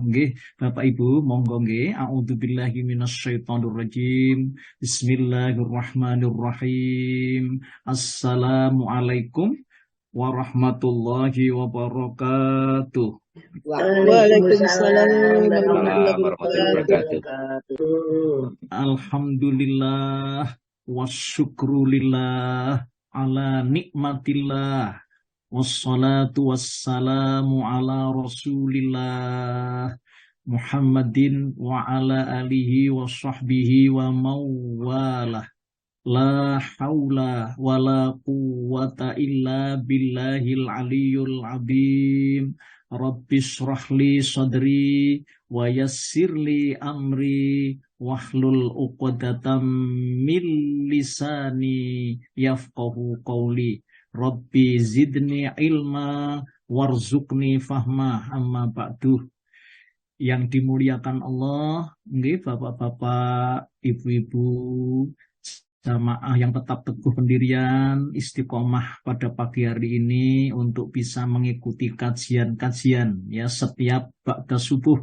Nggih, Bapak Ibu, monggo nggih. A'udzubillahi minasyaitonirrajim. Bismillahirrahmanirrahim. Assalamualaikum warahmatullahi wabarakatuh. Waalaikumsalam warahmatullahi warahmatullahi wabarakatuh. wabarakatuh. Alhamdulillah wasyukrulillah ala nikmatillah wassalatu wassalamu ala rasulillah Muhammadin wa ala alihi wa sahbihi wa mawalah. La haula wa la quwwata illa billahil aliyyul azim. Rabbis shrahli sadri wa yassirli amri wahlul uqdatam min lisani yafqahu qawli. Rabbi zidni ilma warzuqni fahma. Amma ba'du. Yang dimuliakan Allah, nggih Bapak-bapak, Ibu-ibu, jamaah yang tetap teguh pendirian, istiqomah pada pagi hari ini untuk bisa mengikuti kajian-kajian ya setiap ba'da subuh.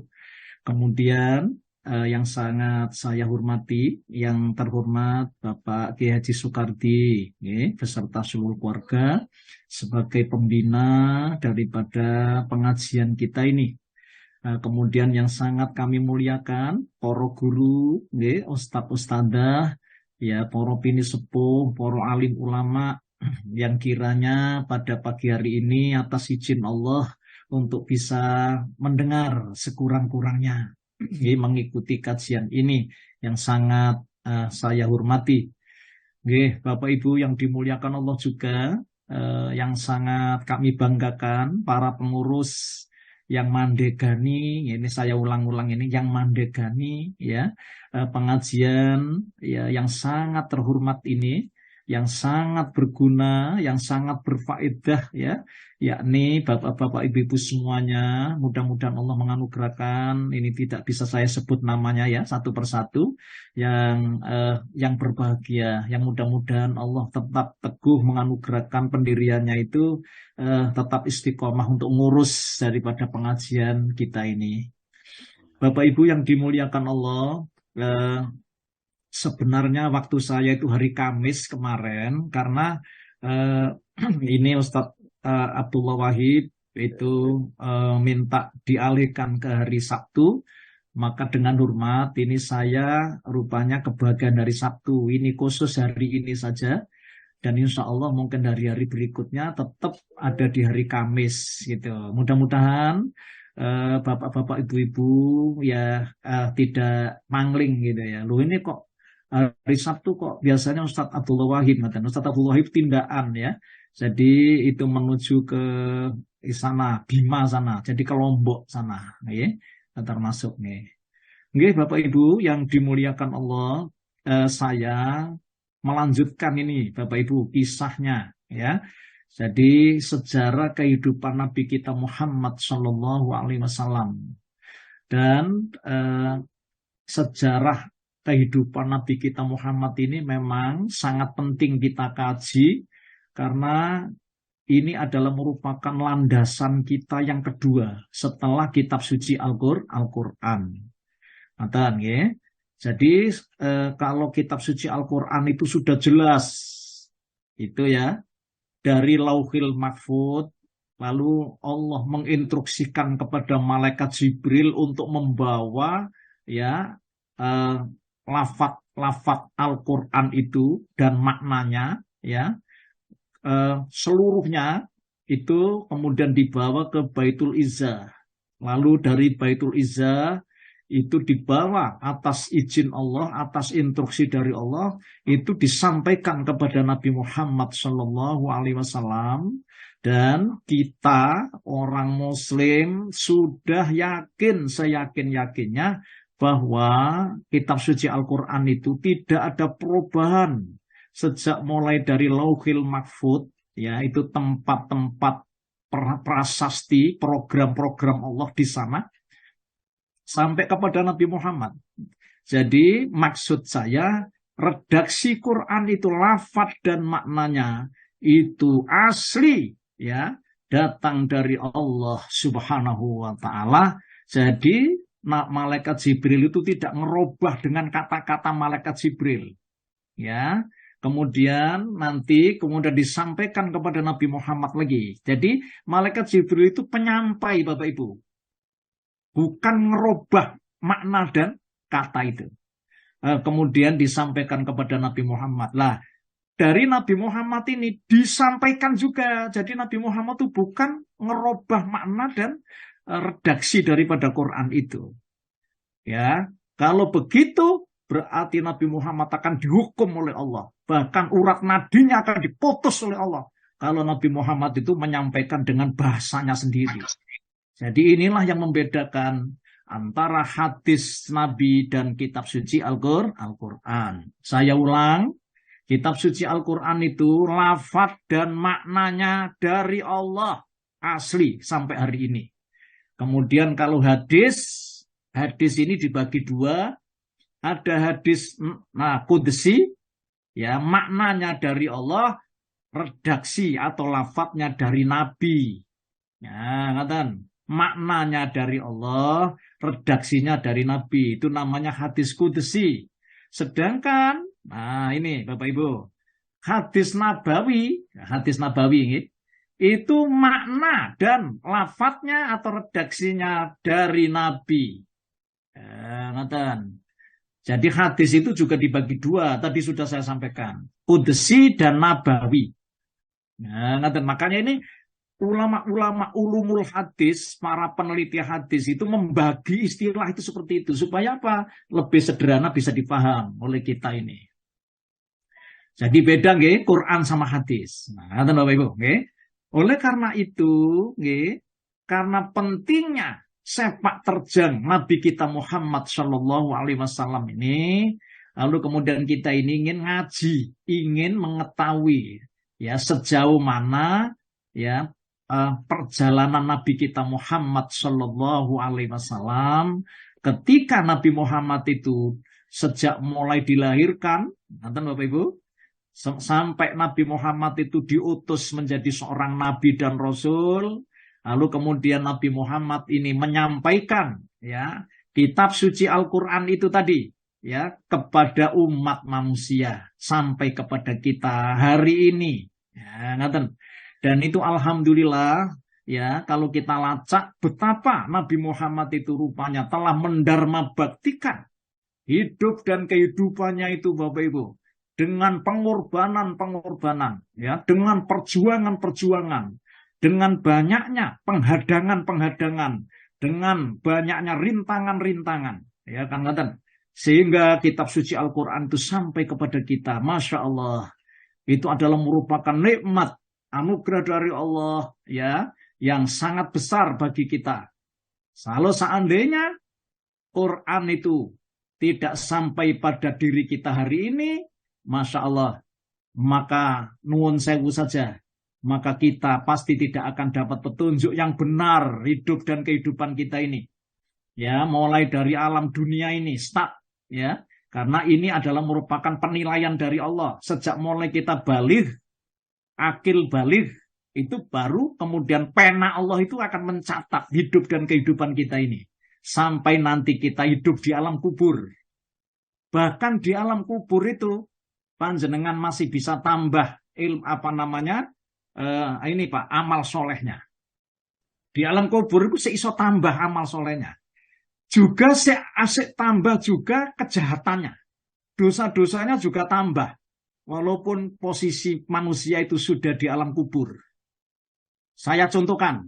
Kemudian yang sangat saya hormati, yang terhormat Bapak Kiai Haji Soekardi beserta seluruh keluarga sebagai pembina daripada pengajian kita ini. Kemudian yang sangat kami muliakan para guru, ustadz-ustadzah, ya para pini sepuh, para alim ulama yang kiranya pada pagi hari ini atas izin Allah untuk bisa mendengar sekurang-kurangnya mengikuti kajian ini yang sangat saya hormati. Bapak Ibu yang dimuliakan Allah juga, yang sangat kami banggakan para pengurus yang mandegani, ini saya ulang-ulang ini, yang mandegani ya pengajian ya yang sangat terhormat ini, yang sangat berguna, yang sangat berfaedah ya, yakni Bapak-bapak Ibu-ibu semuanya. Mudah-mudahan Allah menganugerahkan, ini tidak bisa saya sebut namanya ya satu persatu, yang berbahagia, yang mudah-mudahan Allah tetap teguh menganugerahkan pendiriannya itu tetap istiqomah untuk ngurus daripada pengajian kita ini. Bapak Ibu yang dimuliakan Allah, sebenarnya waktu saya itu hari Kamis kemarin, karena ini Ustadz Abdullah Wahid itu minta dialihkan ke hari Sabtu, maka dengan hormat ini saya rupanya kebagian dari Sabtu, ini khusus hari ini saja, dan insya Allah mungkin dari hari berikutnya tetap ada di hari Kamis gitu. Mudah-mudahan bapak-bapak ibu-ibu ya tidak mangling gitu ya. Loh ini kok hari Sabtu kok biasanya Ustadz Abdullah Wahid, Ustadz Abdullah Wahid tindakan ya. Jadi itu menuju ke sana, Bima sana, jadi ke Lombok sana, ya, termasuk nih. Nggih, Bapak Ibu yang dimuliakan Allah, saya melanjutkan ini, Bapak Ibu, kisahnya, ya. Jadi sejarah kehidupan Nabi kita Muhammad Shallallahu Alaihi Wasallam dan sejarah kehidupan Nabi kita Muhammad ini memang sangat penting kita kaji, karena ini adalah merupakan landasan kita yang kedua setelah kitab suci Al-Quran. Ya. Jadi kalau kitab suci Al-Quran itu sudah jelas, itu ya, dari Lauhil Mahfud, lalu Allah menginstruksikan kepada malaikat Jibril untuk membawa ya lafaz Al-Quran itu dan maknanya ya, seluruhnya itu kemudian dibawa ke Baitul Izzah. Lalu dari Baitul Izzah itu dibawa atas izin Allah, atas instruksi dari Allah, itu disampaikan kepada Nabi Muhammad SAW. Dan kita orang Muslim sudah yakin, seyakin-yakinnya bahwa kitab suci Al-Quran itu tidak ada perubahan sejak mulai dari Lauhil Mahfud, ya, itu tempat-tempat prasasti, program-program Allah di sana, sampai kepada Nabi Muhammad. Jadi maksud saya, redaksi Quran itu lafaz dan maknanya itu asli, ya, datang dari Allah Subhanahu wa Ta'ala, Jadi malaikat Jibril itu tidak ngerubah dengan kata-kata malaikat Jibril. Ya, kemudian kemudian disampaikan kepada Nabi Muhammad lagi. Jadi malaikat Jibril itu penyampai, Bapak Ibu, bukan ngerubah makna dan kata itu. Kemudian disampaikan kepada Nabi Muhammad. Lah, dari Nabi Muhammad ini disampaikan juga. Jadi Nabi Muhammad itu bukan ngerubah makna dan redaksi daripada Quran itu. Ya, kalau begitu berarti Nabi Muhammad akan dihukum oleh Allah. Bahkan urat nadinya akan diputus oleh Allah. Kalau Nabi Muhammad itu menyampaikan dengan bahasanya sendiri. Jadi inilah yang membedakan antara hadis Nabi dan kitab suci Al-Quran. Saya ulang, kitab suci Al-Quran itu lafaz dan maknanya dari Allah asli sampai hari ini. Kemudian kalau hadis ini dibagi dua. Ada hadis qudsi, ya, maknanya dari Allah, redaksi atau lafadznya dari Nabi. Ya, ngatan, maknanya dari Allah, redaksinya dari Nabi. Itu namanya hadis qudsi. Sedangkan, ini Bapak Ibu, hadis Nabawi ini, itu makna dan lafadznya atau redaksinya dari Nabi. Ya, ngatan. Jadi hadis itu juga dibagi dua, tadi sudah saya sampaikan, qudsi dan nabawi. Nah, makanya ini ulama-ulama ulumul hadis, para peneliti hadis itu membagi istilah itu seperti itu supaya apa? Lebih sederhana bisa dipaham oleh kita ini. Jadi beda nggih Quran sama hadis. Nah, Bapak Ibu, nggih. Oleh karena itu, nggih, karena pentingnya sepak terjang Nabi kita Muhammad Shallallahu Alaihi Wasallam ini, lalu kemudian kita ini ingin ngaji, ingin mengetahui ya sejauh mana ya perjalanan Nabi kita Muhammad Shallallahu Alaihi Wasallam ketika Nabi Muhammad itu sejak mulai dilahirkan, nanti Bapak Ibu, sampai Nabi Muhammad itu diutus menjadi seorang Nabi dan Rasul. Lalu kemudian Nabi Muhammad ini menyampaikan ya kitab suci Al-Quran itu tadi ya kepada umat manusia sampai kepada kita hari ini. Ya, dan itu alhamdulillah ya kalau kita lacak betapa Nabi Muhammad itu rupanya telah mendharma baktikan hidup dan kehidupannya itu Bapak Ibu dengan pengorbanan ya, dengan perjuangan dengan banyaknya penghadangan-penghadangan, dengan banyaknya rintangan-rintangan, ya kan, sehingga kitab suci Al-Quran itu sampai kepada kita. Masya Allah, itu adalah merupakan nikmat anugerah dari Allah, ya, yang sangat besar bagi kita. Kalau seandainya Quran itu tidak sampai pada diri kita hari ini, Masya Allah, maka nuwun sewu saja. Maka kita pasti tidak akan dapat petunjuk yang benar hidup dan kehidupan kita ini. Ya, mulai dari alam dunia ini, start ya. Karena ini adalah merupakan penilaian dari Allah. Sejak mulai kita baligh, akil baligh, itu baru kemudian pena Allah itu akan mencatat hidup dan kehidupan kita ini. Sampai nanti kita hidup di alam kubur. Bahkan di alam kubur itu, panjenengan masih bisa tambah ilmu ini Pak, amal solehnya. Di alam kubur itu seiso tambah amal solehnya. Juga asik tambah juga kejahatannya. Dosa-dosanya juga tambah. Walaupun posisi manusia itu sudah di alam kubur. Saya contohkan.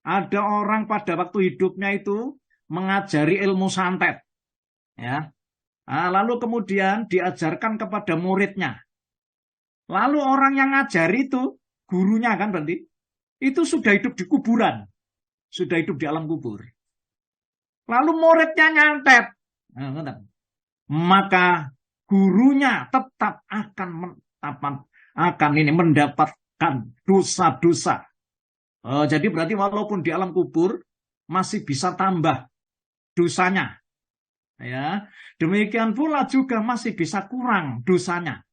Ada orang pada waktu hidupnya itu mengajari ilmu santet. Ya. Lalu kemudian diajarkan kepada muridnya. Lalu orang yang ngajari itu gurunya kan berarti itu sudah hidup di kuburan, sudah hidup di alam kubur. Lalu muridnya nyantet, maka gurunya tetap akan mendapatkan dosa-dosa. Jadi berarti walaupun di alam kubur masih bisa tambah dosanya. Ya, demikian pula juga masih bisa kurang dosanya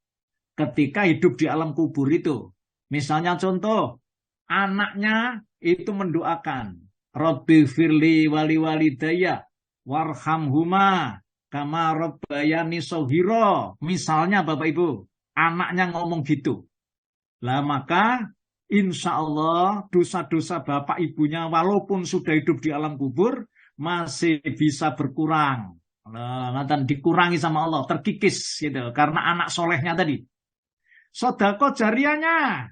ketika hidup di alam kubur itu. Misalnya contoh, anaknya itu mendoakan, Rabbi firli wali walidayya warhamhuma kama rabbayani shaghira. Misalnya Bapak Ibu, anaknya ngomong gitu. Lah maka insya Allah dosa-dosa bapak ibunya walaupun sudah hidup di alam kubur masih bisa berkurang. Nah, dikurangi sama Allah, terkikis gitu karena anak solehnya tadi. Sedekah jariahnya,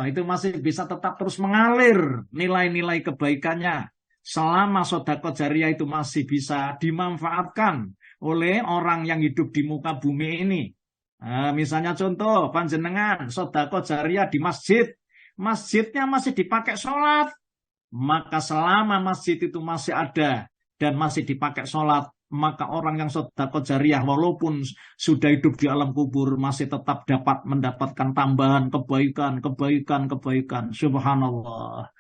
itu masih bisa tetap terus mengalir nilai-nilai kebaikannya selama sedekah jariah itu masih bisa dimanfaatkan oleh orang yang hidup di muka bumi ini. Misalnya contoh panjenengan sedekah jariah di masjid, masjidnya masih dipakai sholat, maka selama masjid itu masih ada dan masih dipakai sholat, maka orang yang sedekah jariah walaupun sudah hidup di alam kubur masih tetap dapat mendapatkan tambahan kebaikan. Subhanallah.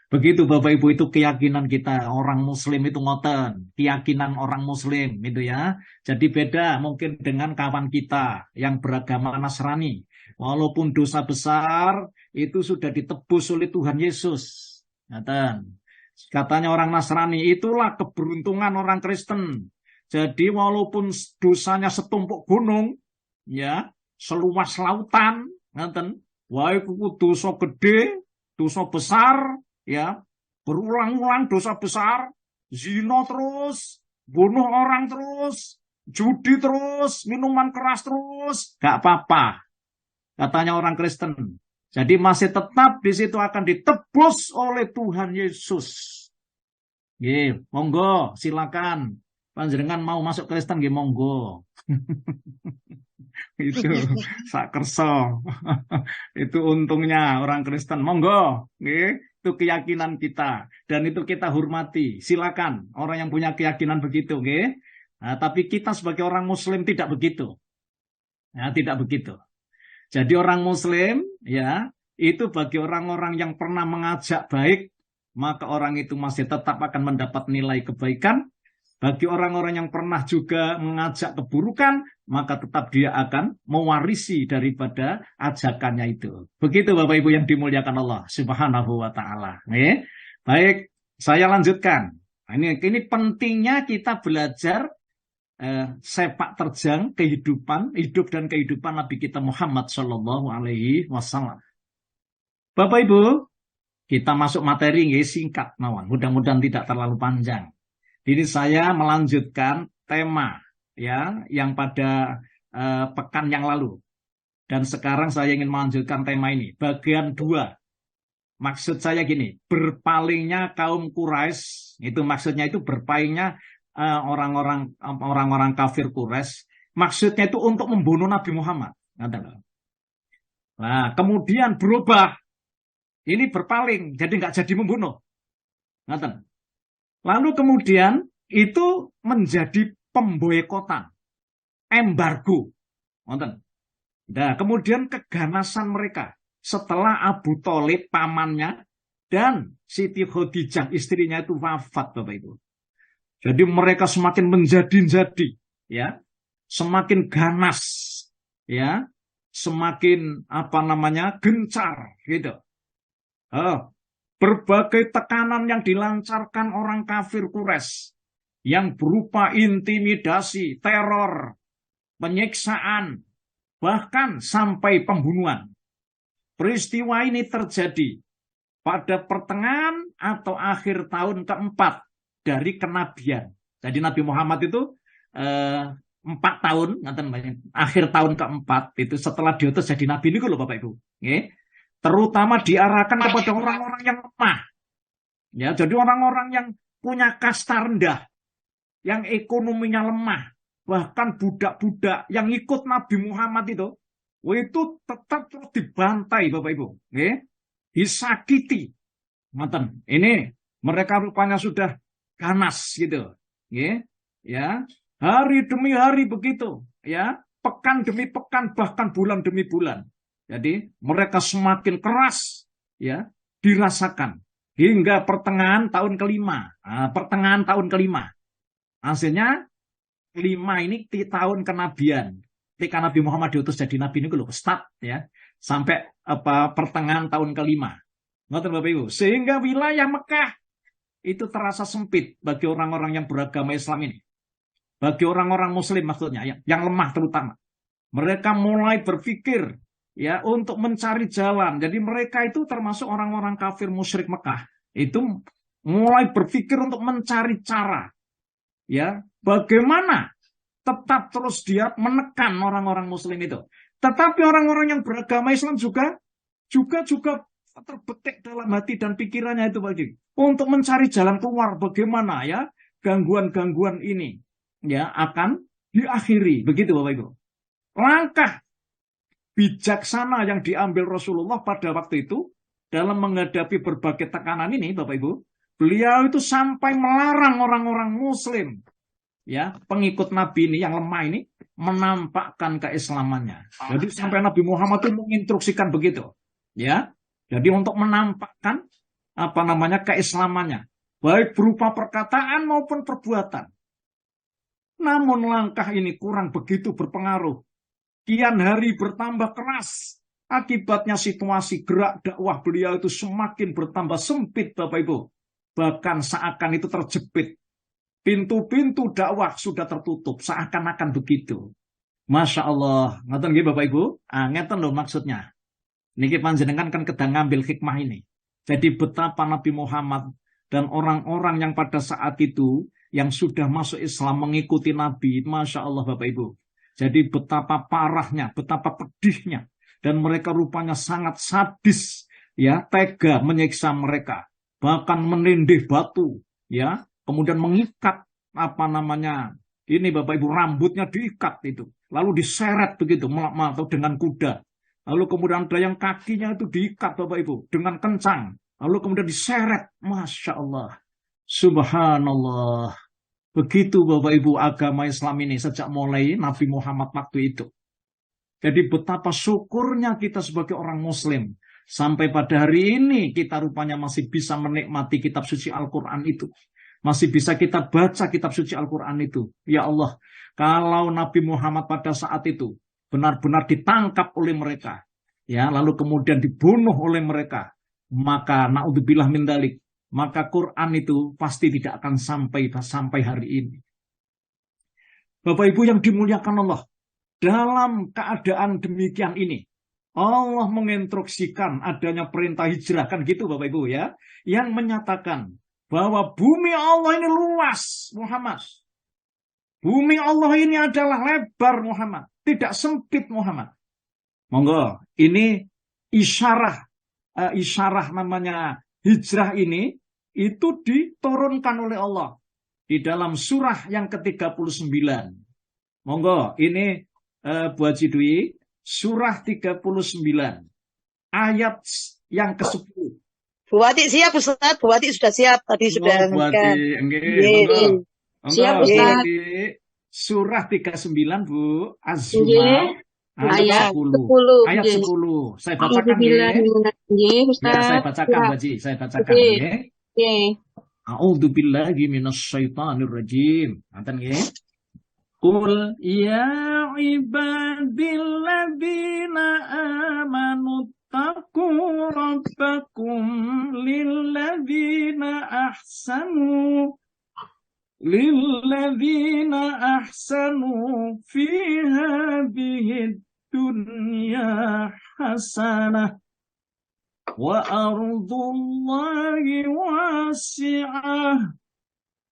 Begitu Bapak Ibu, itu keyakinan kita orang muslim itu ngoten, keyakinan orang muslim itu ya. Jadi beda mungkin dengan kawan kita yang beragama Nasrani. Walaupun dosa besar itu sudah ditebus oleh Tuhan Yesus. Ngoten. Katanya orang Nasrani, itulah keberuntungan orang Kristen. Jadi walaupun dosanya setumpuk gunung, ya, seluas lautan, ngoten, wah itu dosa gede, dosa besar, ya, berulang-ulang dosa besar, zina terus, bunuh orang terus, judi terus, minuman keras terus, gak apa-apa, katanya orang Kristen. Jadi masih tetap di situ akan ditebus oleh Tuhan Yesus. Monggo, silakan. Panjenengan mau masuk Kristen, monggo. Itu sak kerso. Itu untungnya orang Kristen, monggo. Itu keyakinan kita dan itu kita hormati. Silakan orang yang punya keyakinan begitu, Nah, tapi kita sebagai orang Muslim tidak begitu. Ya, tidak begitu. Jadi orang Muslim, ya, itu bagi orang-orang yang pernah mengajak baik, maka orang itu masih tetap akan mendapat nilai kebaikan. Bagi orang-orang yang pernah juga mengajak keburukan, maka tetap dia akan mewarisi daripada ajakannya itu. Begitu Bapak Ibu yang dimuliakan Allah Subhanahu wa Ta'ala. Baik, saya lanjutkan. Ini pentingnya kita belajar sepak terjang kehidupan, hidup dan kehidupan Nabi kita Muhammad Shallallahu Alaihi Wasallam. Bapak Ibu, kita masuk materi singkat, mawon. Mudah-mudahan tidak terlalu panjang. Ini saya melanjutkan tema ya yang pada pekan yang lalu. Dan sekarang saya ingin melanjutkan tema ini. Bagian 2. Maksud saya gini, berpalingnya kaum Quraisy, itu maksudnya itu berpalingnya orang-orang kafir Quraisy. Maksudnya itu untuk membunuh Nabi Muhammad. Nah, kemudian berubah. Ini berpaling, jadi nggak jadi membunuh. Lalu kemudian itu menjadi pemboikotan, embargo. Nah, kemudian keganasan mereka setelah Abu Thalib pamannya dan Siti Khadijah istrinya itu wafat, Bapak Ibu. Jadi mereka semakin menjadi-jadi, ya, semakin ganas, ya, semakin gencar, gitu. Berbagai tekanan yang dilancarkan orang kafir Quraisy yang berupa intimidasi, teror, penyiksaan, bahkan sampai pembunuhan. Peristiwa ini terjadi pada pertengahan atau akhir tahun keempat dari kenabian. Jadi Nabi Muhammad itu 4 tahun, akhir tahun keempat itu setelah diutus jadi Nabi ini loh Bapak Ibu. Terutama diarahkan kepada orang-orang yang lemah. Ya, jadi orang-orang yang punya kasta rendah, yang ekonominya lemah, bahkan budak-budak yang ikut Nabi Muhammad itu tetap terus dibantai Bapak Ibu, disakiti. Ini mereka rupanya sudah ganas gitu, ya, hari demi hari begitu, ya, pekan demi pekan, bahkan bulan demi bulan. Jadi mereka semakin keras, ya, dirasakan hingga pertengahan tahun kelima. Hasilnya 5 ini di tahun kenabian. Ketika Nabi Muhammad diutus jadi Nabi ini start, ya, sampai pertengahan tahun kelima. Ngerti Bapak Ibu? Sehingga wilayah Mekah itu terasa sempit bagi orang-orang yang beragama Islam ini. Bagi orang-orang Muslim maksudnya, yang lemah terutama. Mereka mulai berpikir ya untuk mencari jalan. Jadi mereka itu termasuk orang-orang kafir musyrik Mekah. Itu mulai berpikir untuk mencari cara ya bagaimana tetap terus dia menekan orang-orang Muslim itu. Tetapi orang-orang yang beragama Islam juga terbetik dalam hati dan pikirannya itu bagi untuk mencari jalan keluar bagaimana ya gangguan-gangguan ini ya akan diakhiri. Begitu Bapak Ibu. Langkah bijaksana yang diambil Rasulullah pada waktu itu dalam menghadapi berbagai tekanan ini Bapak Ibu, beliau itu sampai melarang orang-orang Muslim ya pengikut Nabi ini yang lemah ini menampakkan keislamannya. Jadi sampai Nabi Muhammad itu menginstruksikan begitu ya. Jadi untuk menampakkan keislamannya baik berupa perkataan maupun perbuatan. Namun langkah ini kurang begitu berpengaruh. Kian hari bertambah keras. Akibatnya situasi gerak dakwah beliau itu semakin bertambah sempit Bapak Ibu. Bahkan seakan itu terjepit. Pintu-pintu dakwah sudah tertutup. Seakan-akan begitu. Masya Allah. Ngeten nggih Bapak Ibu? Ngeten loh maksudnya. Niki panjenengan kan kedang ngambil hikmah ini. Jadi betapa Nabi Muhammad dan orang-orang yang pada saat itu yang sudah masuk Islam mengikuti Nabi. Masya Allah Bapak Ibu. Jadi betapa parahnya, betapa pedihnya. Dan mereka rupanya sangat sadis, ya, tega menyiksa mereka. Bahkan menindih batu, ya, kemudian mengikat, ini Bapak Ibu, rambutnya diikat itu. Lalu diseret begitu, atau dengan kuda. Lalu kemudian ada yang kakinya itu diikat Bapak Ibu, dengan kencang. Lalu kemudian diseret, Masya Allah, Subhanallah. Begitu Bapak Ibu agama Islam ini sejak mulai Nabi Muhammad waktu itu. Jadi betapa syukurnya kita sebagai orang Muslim. Sampai pada hari ini kita rupanya masih bisa menikmati kitab suci Al-Quran itu. Masih bisa kita baca kitab suci Al-Quran itu. Ya Allah, kalau Nabi Muhammad pada saat itu benar-benar ditangkap oleh mereka, ya, lalu kemudian dibunuh oleh mereka, maka naudzubillah min dzalik, maka Quran itu pasti tidak akan sampai hari ini. Bapak Ibu yang dimuliakan Allah, dalam keadaan demikian ini, Allah menginstruksikan adanya perintah hijrah, kan gitu Bapak Ibu ya, yang menyatakan bahwa bumi Allah ini luas Muhammad. Bumi Allah ini adalah lebar Muhammad, tidak sempit Muhammad. Monggo, ini isyarah namanya hijrah ini itu diturunkan oleh Allah di dalam surah yang ke-39. Monggo, ini Bu Haji Dwi, surah 39 ayat yang ke-10. Bu Wati siap Ustaz, Bu Wati sudah siap tadi sudah Bu Wati, monggo. Siap Ustaz. Surah 39 Bu, Az-Zumar ayat 10. Ayat 10. Saya bacakan ya. Ya, saya bacakan Bu Haji, saya bacakan ya. A'udzu billahi minasyaitonir rajim. Ngoten nggih. Qul ya ibadilladzina amanu taqu rabbakum lilladzina ahsanu fi hadhihi dunya hasanah wa ardullahi wasi'ah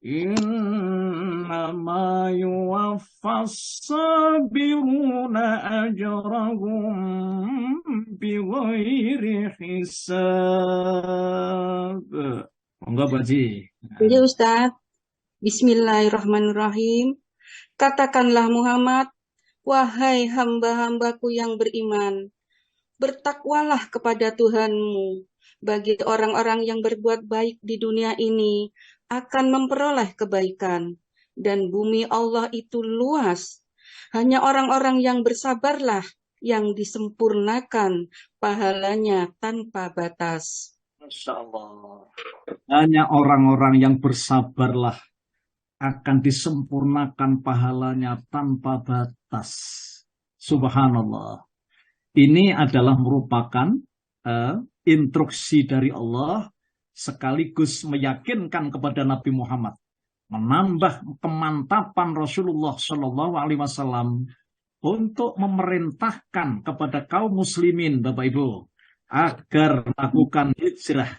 innama yuwaffas sabiruna ajrahum bighairi hisab. Monggo Bu Haji. Iya Ustaz. Bismillahirrahmanirrahim. Katakanlah Muhammad, wahai hamba-hambaku yang beriman, bertakwalah kepada Tuhanmu. Bagi orang-orang yang berbuat baik di dunia ini akan memperoleh kebaikan. Dan bumi Allah itu luas. Hanya orang-orang yang bersabarlah yang disempurnakan pahalanya tanpa batas. Masya Allah. Hanya orang-orang yang bersabarlah akan disempurnakan pahalanya tanpa batas. Subhanallah. Ini adalah merupakan instruksi dari Allah sekaligus meyakinkan kepada Nabi Muhammad, menambah kemantapan Rasulullah Shallallahu Alaihi Wasallam untuk memerintahkan kepada kaum muslimin, Bapak Ibu, agar melakukan hijrah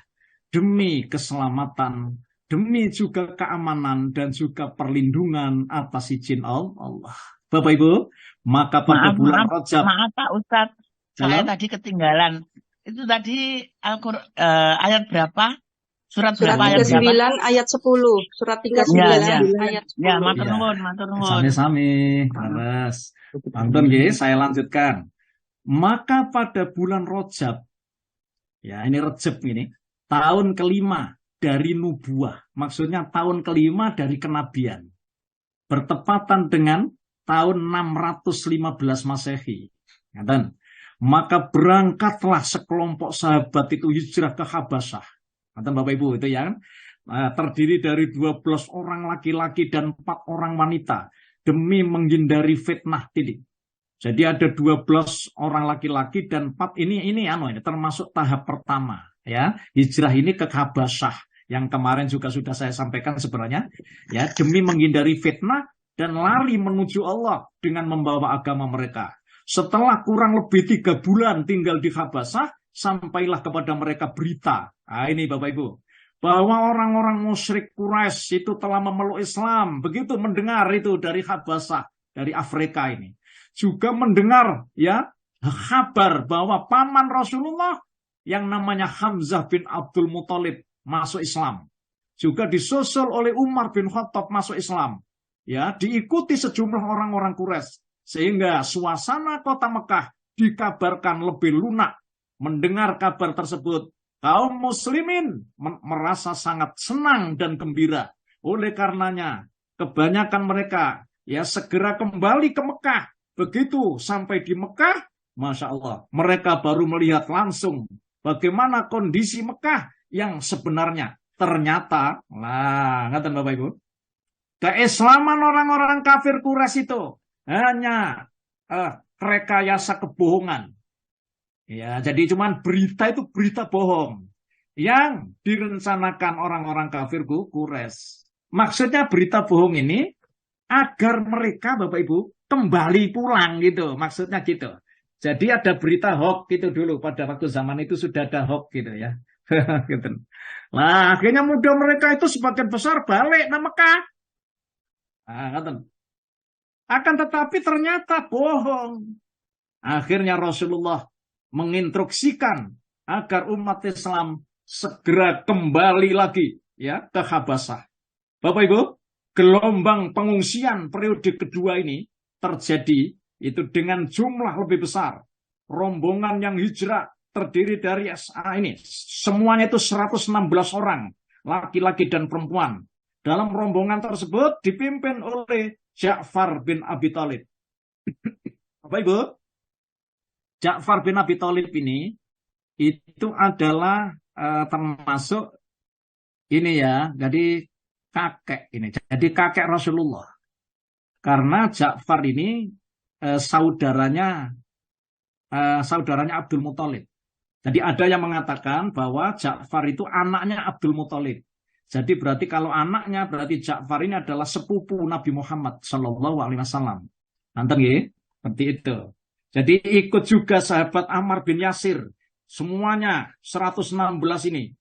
demi keselamatan, demi juga keamanan dan juga perlindungan atas izin Allah. Bapak Ibu, maka pada bulan Rajab. Maaf Pak Ustadz, saya Halo? tadi ketinggalan. Itu tadi ayat berapa? Surat Surat berapa ayat berapa? 39 ayat 10. Surat 39 Ya. ayat 10. Ya, matur Ya. nuwun, matur nuwun. Sami-sami, leres. Pantun nggih, saya lanjutkan. Maka pada bulan Rajab, ya ini Rajab ini, tahun kelima dari nubuah, maksudnya tahun kelima dari kenabian, bertepatan dengan tahun 615 Masehi. Maka berangkatlah sekelompok sahabat itu hijrah ke Habasyah. Bapak Ibu itu ya, terdiri dari 12 orang laki-laki dan 4 orang wanita demi menghindari fitnah titik. Jadi ada 12 orang laki-laki dan 4 ini termasuk tahap pertama ya. Hijrah ini ke Habasyah yang kemarin juga sudah saya sampaikan sebenarnya ya, demi menghindari fitnah dan lari menuju Allah dengan membawa agama mereka. Setelah kurang lebih 3 bulan tinggal di Habasyah, sampailah kepada mereka berita. Nah, ini Bapak Ibu, bahwa orang-orang musyrik Quraisy itu telah memeluk Islam. Begitu mendengar itu dari Habasyah, dari Afrika ini. Juga mendengar ya kabar bahwa paman Rasulullah yang namanya Hamzah bin Abdul Muthalib masuk Islam. Juga disusul oleh Umar bin Khattab masuk Islam. Ya, diikuti sejumlah orang-orang Quraisy. Sehingga suasana kota Mekah dikabarkan lebih lunak. Mendengar kabar tersebut, kaum muslimin merasa sangat senang dan gembira. Oleh karenanya, kebanyakan mereka ya segera kembali ke Mekah. Begitu sampai di Mekah, Masya Allah, mereka baru melihat langsung bagaimana kondisi Mekah yang sebenarnya. Ternyata, ngatakan Bapak Ibu, keislaman orang-orang kafir Quraisy itu hanya rekayasa kebohongan. Ya, jadi cuman berita itu berita bohong yang direncanakan orang-orang kafir Quraisy. Maksudnya berita bohong ini agar mereka Bapak Ibu kembali pulang gitu, maksudnya gitu. Jadi ada berita hoax gitu dulu, pada waktu zaman itu sudah ada hoax gitu ya. Gitu. Nah, akhirnya mudah mereka itu sebagian besar balik ke Mekah. Akan tetapi ternyata bohong. Akhirnya Rasulullah menginstruksikan agar umat Islam segera kembali lagi ya ke Habasyah. Bapak Ibu, gelombang pengungsian periode kedua ini terjadi itu dengan jumlah lebih besar. Rombongan yang hijrah terdiri dari ini semuanya itu 116 orang, laki-laki dan perempuan. Dalam rombongan tersebut dipimpin oleh Ja'far bin Abi Thalib. Bapak Ibu, Ja'far bin Abi Thalib ini itu adalah termasuk ini ya, jadi kakek ini, jadi kakek Rasulullah. Karena Ja'far ini saudaranya Abdul Muthalib. Jadi ada yang mengatakan bahwa Ja'far itu anaknya Abdul Muthalib. Jadi berarti kalau anaknya berarti Ja'far ini adalah sepupu Nabi Muhammad Shallallahu Alaihi Wasallam. Nanti ya, seperti itu. Jadi ikut juga sahabat Ammar bin Yasir. Semuanya 116 ini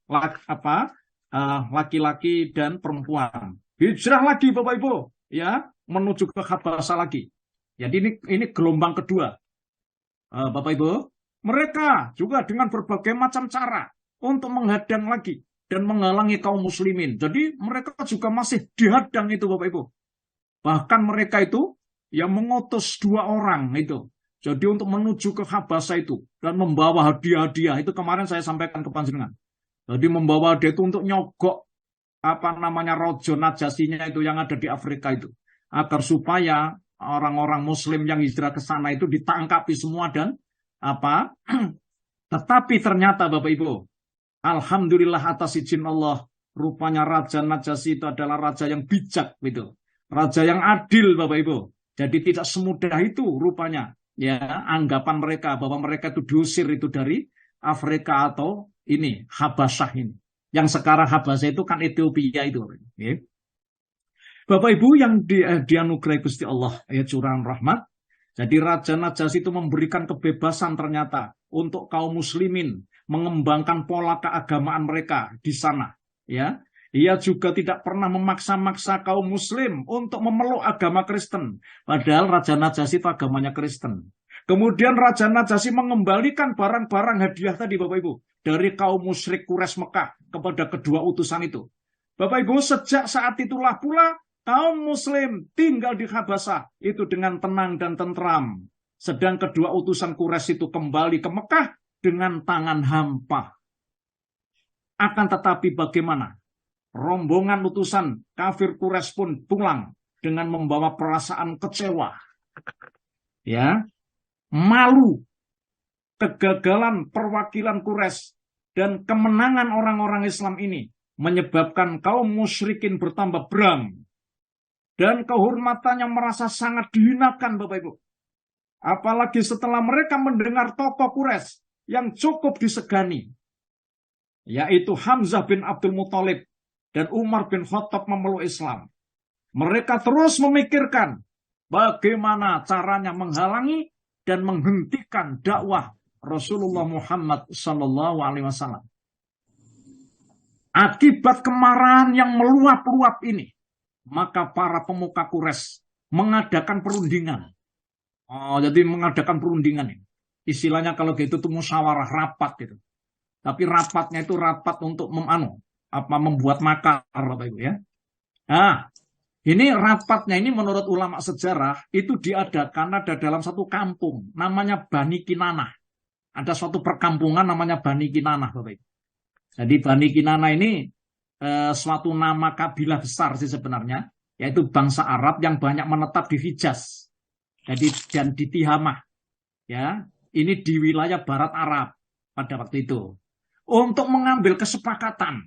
laki-laki dan perempuan. Hijrah lagi Bapak Ibu, ya menuju ke Habasyah lagi. Jadi ini gelombang kedua. Bapak Ibu, mereka juga dengan berbagai macam cara untuk menghadang lagi dan menghalangi kaum muslimin. Jadi mereka juga masih dihadang itu Bapak Ibu. Bahkan mereka itu yang mengutus 2 orang itu. Jadi untuk menuju ke Habasyah itu dan membawa hadiah-hadiah itu kemarin saya sampaikan ke panjenengan. Jadi membawa hadiah itu untuk nyogok rojo Najasyinya itu yang ada di Afrika itu, agar supaya orang-orang Muslim yang hijrah ke sana itu ditangkapi semua dan tetapi ternyata Bapak Ibu, alhamdulillah atas izin Allah, rupanya Raja Najasyi itu adalah raja yang bijak gitu, raja yang adil Bapak Ibu. Jadi tidak semudah itu rupanya. Ya, anggapan mereka bahwa mereka itu diusir itu dari Afrika atau ini Habasyah ini. Yang sekarang Habasya itu kan Ethiopia itu. Ya. Bapak Ibu yang dianugerahi Gusti Allah, ya curahan rahmat. Jadi Raja Najasyi itu memberikan kebebasan ternyata untuk kaum muslimin mengembangkan pola keagamaan mereka di sana. Ya, ia juga tidak pernah memaksa-maksa kaum muslim untuk memeluk agama Kristen. Padahal Raja Najasyi itu agamanya Kristen. Kemudian Raja Najasyi mengembalikan barang-barang hadiah tadi Bapak Ibu dari kaum musyrik Quraisy Mekah kepada kedua utusan itu. Bapak Ibu, sejak saat itulah pula kaum muslim tinggal di Habasah itu dengan tenang dan tentram. Sedang kedua utusan Quraisy itu kembali ke Mekah dengan tangan hampa. Akan tetapi bagaimana? Rombongan utusan kafir Quraisy pun pulang dengan membawa perasaan kecewa. Ya, malu, kegagalan perwakilan Quraisy dan kemenangan orang-orang Islam ini menyebabkan kaum musyrikin bertambah beram. Dan kehormatannya merasa sangat dihinakan Bapak Ibu. Apalagi setelah mereka mendengar tokoh Quraisy yang cukup disegani. Yaitu Hamzah bin Abdul Muthalib dan Umar bin Khattab memeluk Islam. Mereka terus memikirkan bagaimana caranya menghalangi dan menghentikan dakwah Rasulullah Muhammad SAW. Akibat kemarahan yang meluap-luap ini, maka para pemuka Quraisy mengadakan perundingan. Jadi mengadakan perundingan ini. Istilahnya kalau gitu itu musyawarah rapat gitu. Tapi rapatnya itu rapat untuk membuat makar Bapak Ibu ya. Nah, ini rapatnya ini menurut ulama sejarah itu diadakan ada dalam satu kampung namanya Bani Kinanah. Ada suatu perkampungan namanya Bani Kinanah Bapak Ibu. Jadi Bani Kinanah ini suatu nama kabilah besar sih sebenarnya, yaitu bangsa Arab yang banyak menetap di Hijaz, jadi dan di Tihamah, ya ini di wilayah Barat Arab pada waktu itu, untuk mengambil kesepakatan.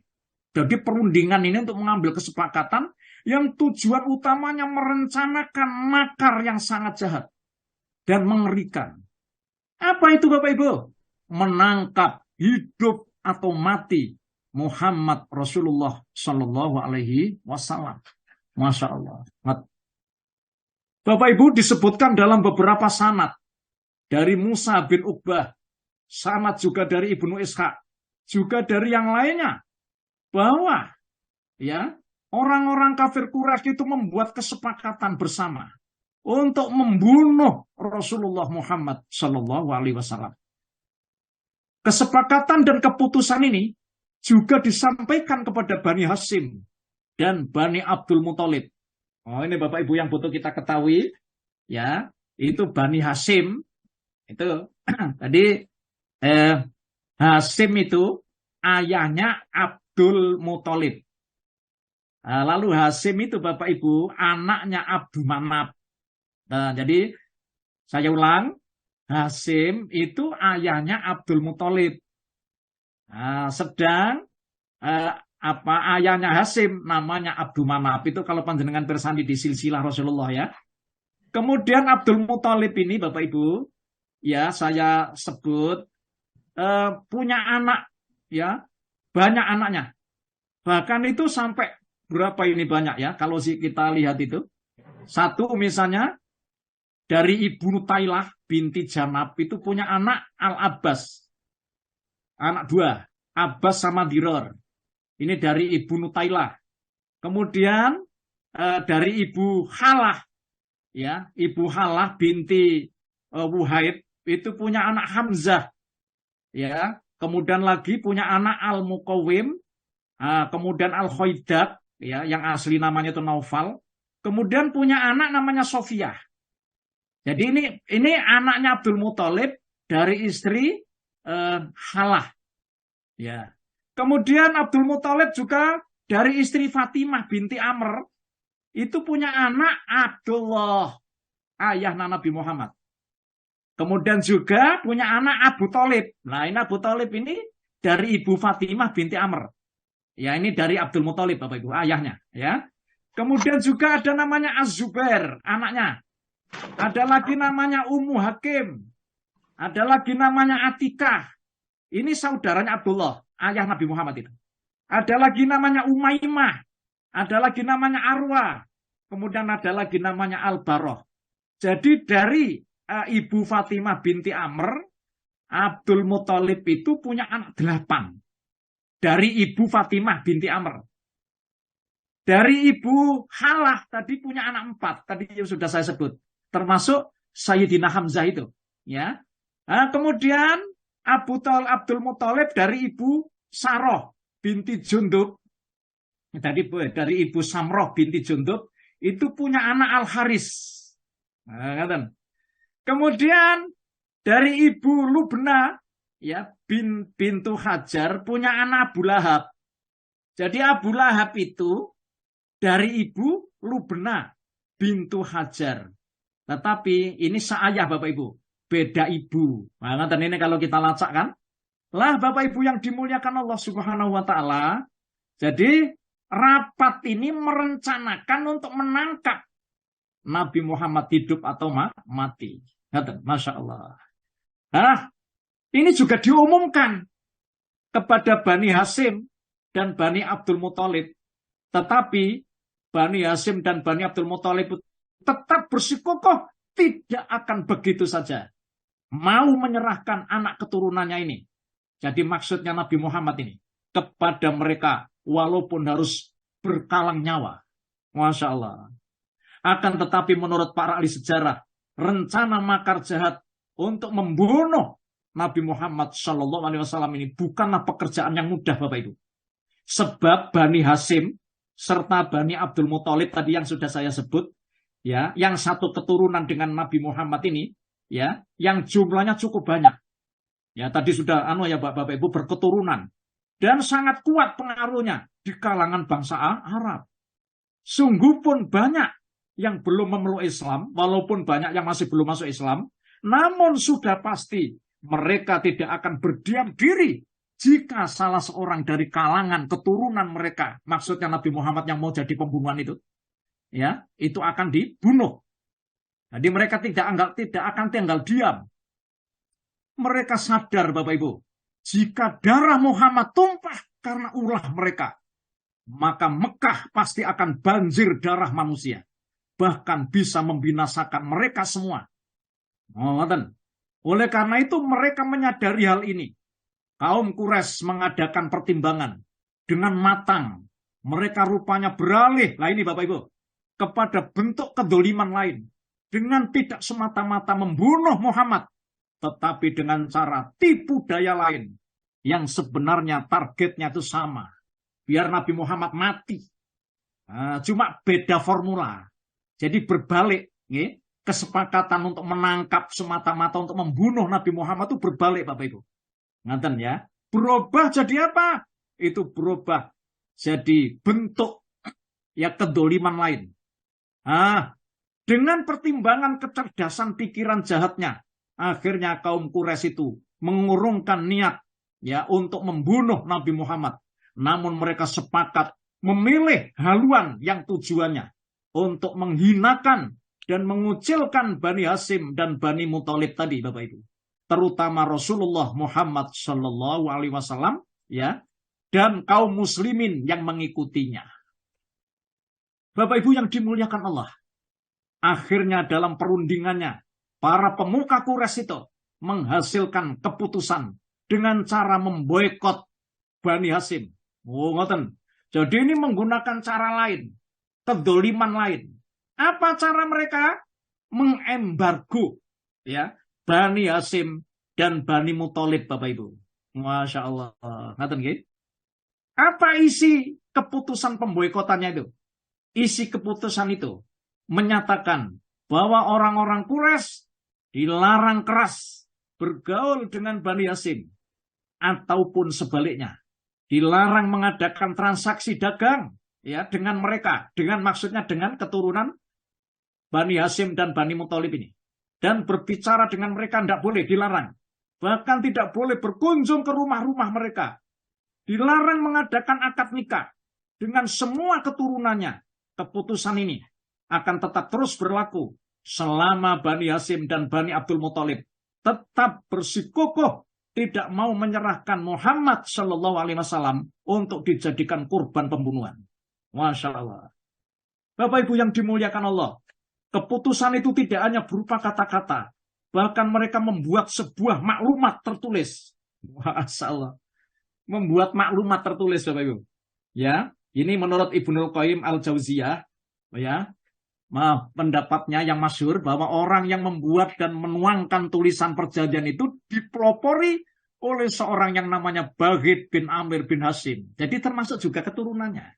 Jadi perundingan ini untuk mengambil kesepakatan yang tujuan utamanya merencanakan makar yang sangat jahat dan mengerikan. Apa itu Bapak Ibu? Menangkap hidup atau mati Muhammad Rasulullah Shallallahu Alaihi Wasallam. Masya Allah. Bapak Ibu disebutkan dalam beberapa sanad dari Musa bin Uqbah, sanad juga dari Ibnu Ishaq, juga dari yang lainnya, bahwa ya orang-orang kafir Quraisy itu membuat kesepakatan bersama untuk membunuh Rasulullah Muhammad Shallallahu Alaihi Wasallam. Kesepakatan dan keputusan ini juga disampaikan kepada Bani Hashim dan Bani Abdul Muthalib. Ini Bapak Ibu yang butuh kita ketahui, ya, itu Bani Hashim itu tadi Hashim itu ayahnya Abdul Muthalib. Lalu Hashim itu Bapak Ibu anaknya Abdul Manaf. Nah, jadi saya ulang, Hashim itu ayahnya Abdul Muthalib. Sedang ayahnya Hashim namanya Abdul Manaf, itu kalau panjenengan bersandi di silsilah Rasulullah ya. Kemudian Abdul Muthalib ini Bapak Ibu, ya saya sebut punya anak ya, banyak anaknya. Bahkan itu sampai berapa ini banyak ya kalau kita lihat itu. Satu misalnya dari Ibu Nutailah binti Janab itu punya anak Al-Abbas. Anak dua, Abbas sama Diror. Ini dari Ibu Nutailah. Kemudian dari Ibu Halah, ya, Ibu Halah binti Wuhaib itu punya anak Hamzah, ya. Kemudian lagi punya anak Al-Muqawwim, kemudian Al-Khoidak, ya, yang asli namanya itu Naufal. Kemudian punya anak namanya Sofiyah. Jadi ini anaknya Abdul Muthalib dari istri Halah, ya. Kemudian Abdul Muthalib juga dari istri Fatimah binti Amr itu punya anak Abdullah, ayah Nabi Muhammad. Kemudian juga punya anak Abu Thalib. Nah, ini Abu Thalib ini dari ibu Fatimah binti Amr. Ya, ini dari Abdul Muthalib Bapak Ibu, ayahnya, ya. Kemudian juga ada namanya Az-Zubair, anaknya. Ada lagi namanya Ummu Hakim. Ada lagi namanya Atikah. Ini saudaranya Abdullah, ayah Nabi Muhammad itu. ada lagi namanya Umaymah, ada lagi namanya Arwa, kemudian ada lagi namanya Al-Baroh. Jadi dari Ibu Fatimah binti Amr, Abdul Muthalib itu punya anak 8. Dari Ibu Fatimah binti Amr. Dari Ibu Halah tadi punya anak 4. Tadi yang sudah saya sebut. Termasuk Sayyidina Hamzah itu. Ya. Nah, kemudian Abdul Muthalib dari Ibu Saroh binti Jundub. Dari Ibu Samroh binti Jundub. Itu punya anak Al-Haris. Nah, kemudian dari Ibu Lubna, ya, bintu Hajar punya anak Abu Lahab. Jadi Abu Lahab itu dari Ibu Lubna bintu Hajar. Tetapi ini seayah Bapak Ibu, beda ibu. Nah, dan ini kalau kita lacak kan, lah Bapak Ibu yang dimuliakan Allah Subhanahu wa taala. Jadi rapat ini merencanakan untuk menangkap Nabi Muhammad hidup atau mati. Masya Allah. Nah, ini juga diumumkan kepada Bani Hasyim dan Bani Abdul Muthalib. Tetapi Bani Hasyim dan Bani Abdul Muthalib tetap bersikukuh tidak akan begitu saja. Mau menyerahkan anak keturunannya ini. Jadi maksudnya Nabi Muhammad ini kepada mereka walaupun harus berkalang nyawa. Masya Allah. Akan tetapi menurut para ahli sejarah, rencana makar jahat untuk membunuh Nabi Muhammad SAW ini bukanlah pekerjaan yang mudah Bapak Ibu. Sebab Bani Hasyim serta Bani Abdul Muthalib tadi yang sudah saya sebut, ya, yang satu keturunan dengan Nabi Muhammad ini, ya, yang jumlahnya cukup banyak. Ya, tadi sudah ya Bapak Ibu berketurunan dan sangat kuat pengaruhnya di kalangan bangsa Arab. Sungguh pun banyak yang belum memeluk Islam, walaupun banyak yang masih belum masuk Islam, namun sudah pasti mereka tidak akan berdiam diri jika salah seorang dari kalangan keturunan mereka, maksudnya Nabi Muhammad yang mau jadi pembunuhan itu, ya, itu akan dibunuh. Jadi mereka tidak akan tinggal diam. Mereka sadar Bapak Ibu, jika darah Muhammad tumpah karena ulah mereka, maka Mekah pasti akan banjir darah manusia. Bahkan bisa membinasakan mereka semua. Oleh karena itu mereka menyadari hal ini. Kaum Quraisy mengadakan pertimbangan dengan matang. Mereka rupanya beralih, lah ini Bapak Ibu, kepada bentuk kedoliman lain. Dengan tidak semata-mata membunuh Muhammad, tetapi dengan cara tipu daya lain. Yang sebenarnya targetnya itu sama. Biar Nabi Muhammad mati. Cuma beda formula. Jadi berbalik, kesepakatan untuk menangkap semata-mata untuk membunuh Nabi Muhammad itu berbalik Bapak Ibu. Ngaten ya. Berubah jadi apa? Itu berubah jadi bentuk ya kedoliman lain. Dengan pertimbangan kecerdasan pikiran jahatnya, akhirnya kaum Quraisy itu mengurungkan niat ya untuk membunuh Nabi Muhammad. Namun mereka sepakat memilih haluan yang tujuannya untuk menghinakan dan mengucilkan Bani Hasyim dan Bani Muthalib tadi Bapak Ibu. Terutama Rasulullah Muhammad SAW ya, dan kaum muslimin yang mengikutinya. Bapak Ibu yang dimuliakan Allah. Akhirnya dalam perundingannya, para pemuka Quraisy itu menghasilkan keputusan dengan cara memboikot Bani Hasyim. Jadi ini menggunakan cara lain. Kedoliman lain. Apa cara mereka? Mengembargo ya Bani Hasyim dan Bani Muthalib Bapak Ibu. Masya Allah. Apa isi keputusan pemboikotannya itu? Isi keputusan itu menyatakan bahwa orang-orang Quraisy dilarang keras bergaul dengan Bani Hasyim ataupun sebaliknya. Dilarang mengadakan transaksi dagang ya dengan mereka, dengan maksudnya dengan keturunan Bani Hasyim dan Bani Muthalib ini. Dan berbicara dengan mereka tidak boleh, dilarang. Bahkan tidak boleh berkunjung ke rumah-rumah mereka. Dilarang mengadakan akad nikah dengan semua keturunannya. Keputusan ini akan tetap terus berlaku selama Bani Hasyim dan Bani Abdul Muthalib tetap bersikukuh tidak mau menyerahkan Muhammad Shallallahu Alaihi Wasallam untuk dijadikan kurban pembunuhan. Masya Allah. Bapak Ibu yang dimuliakan Allah, keputusan itu tidak hanya berupa kata-kata, bahkan mereka membuat sebuah maklumat tertulis. Masya Allah. Membuat maklumat tertulis, Bapak Ibu. Ya, ini menurut Ibnul Qayyim Al-Jauziyah, ya, pendapatnya yang masyhur bahwa orang yang membuat dan menuangkan tulisan perjanjian itu dipelopori oleh seorang yang namanya Baghid bin Amir bin Hasyim. Jadi termasuk juga keturunannya.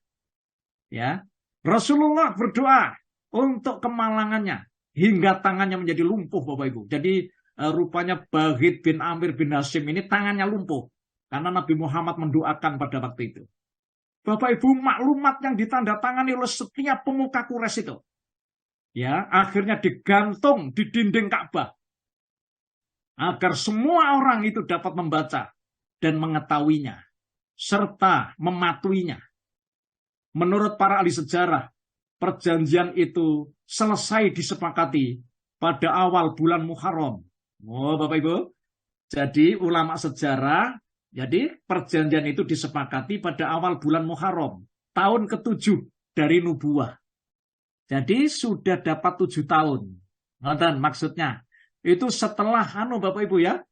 Ya, Rasulullah berdoa untuk kemalangannya hingga tangannya menjadi lumpuh, Bapak Ibu. Jadi rupanya Baghid bin Amir bin Hasyim ini tangannya lumpuh karena Nabi Muhammad mendoakan pada waktu itu. Bapak Ibu, maklumat yang ditandatangani oleh setiap pemuka Quraisy itu, ya, akhirnya digantung di dinding Ka'bah agar semua orang itu dapat membaca dan mengetahuinya serta mematuhinya. Menurut para ahli sejarah, perjanjian itu selesai disepakati pada awal bulan Muharram. Oh, Bapak Ibu. Jadi ulama sejarah, jadi perjanjian itu disepakati pada awal bulan Muharram, tahun ke-7 dari nubuah. Jadi sudah dapat 7 tahun. Nonton maksudnya. Itu setelah Bapak Ibu ya,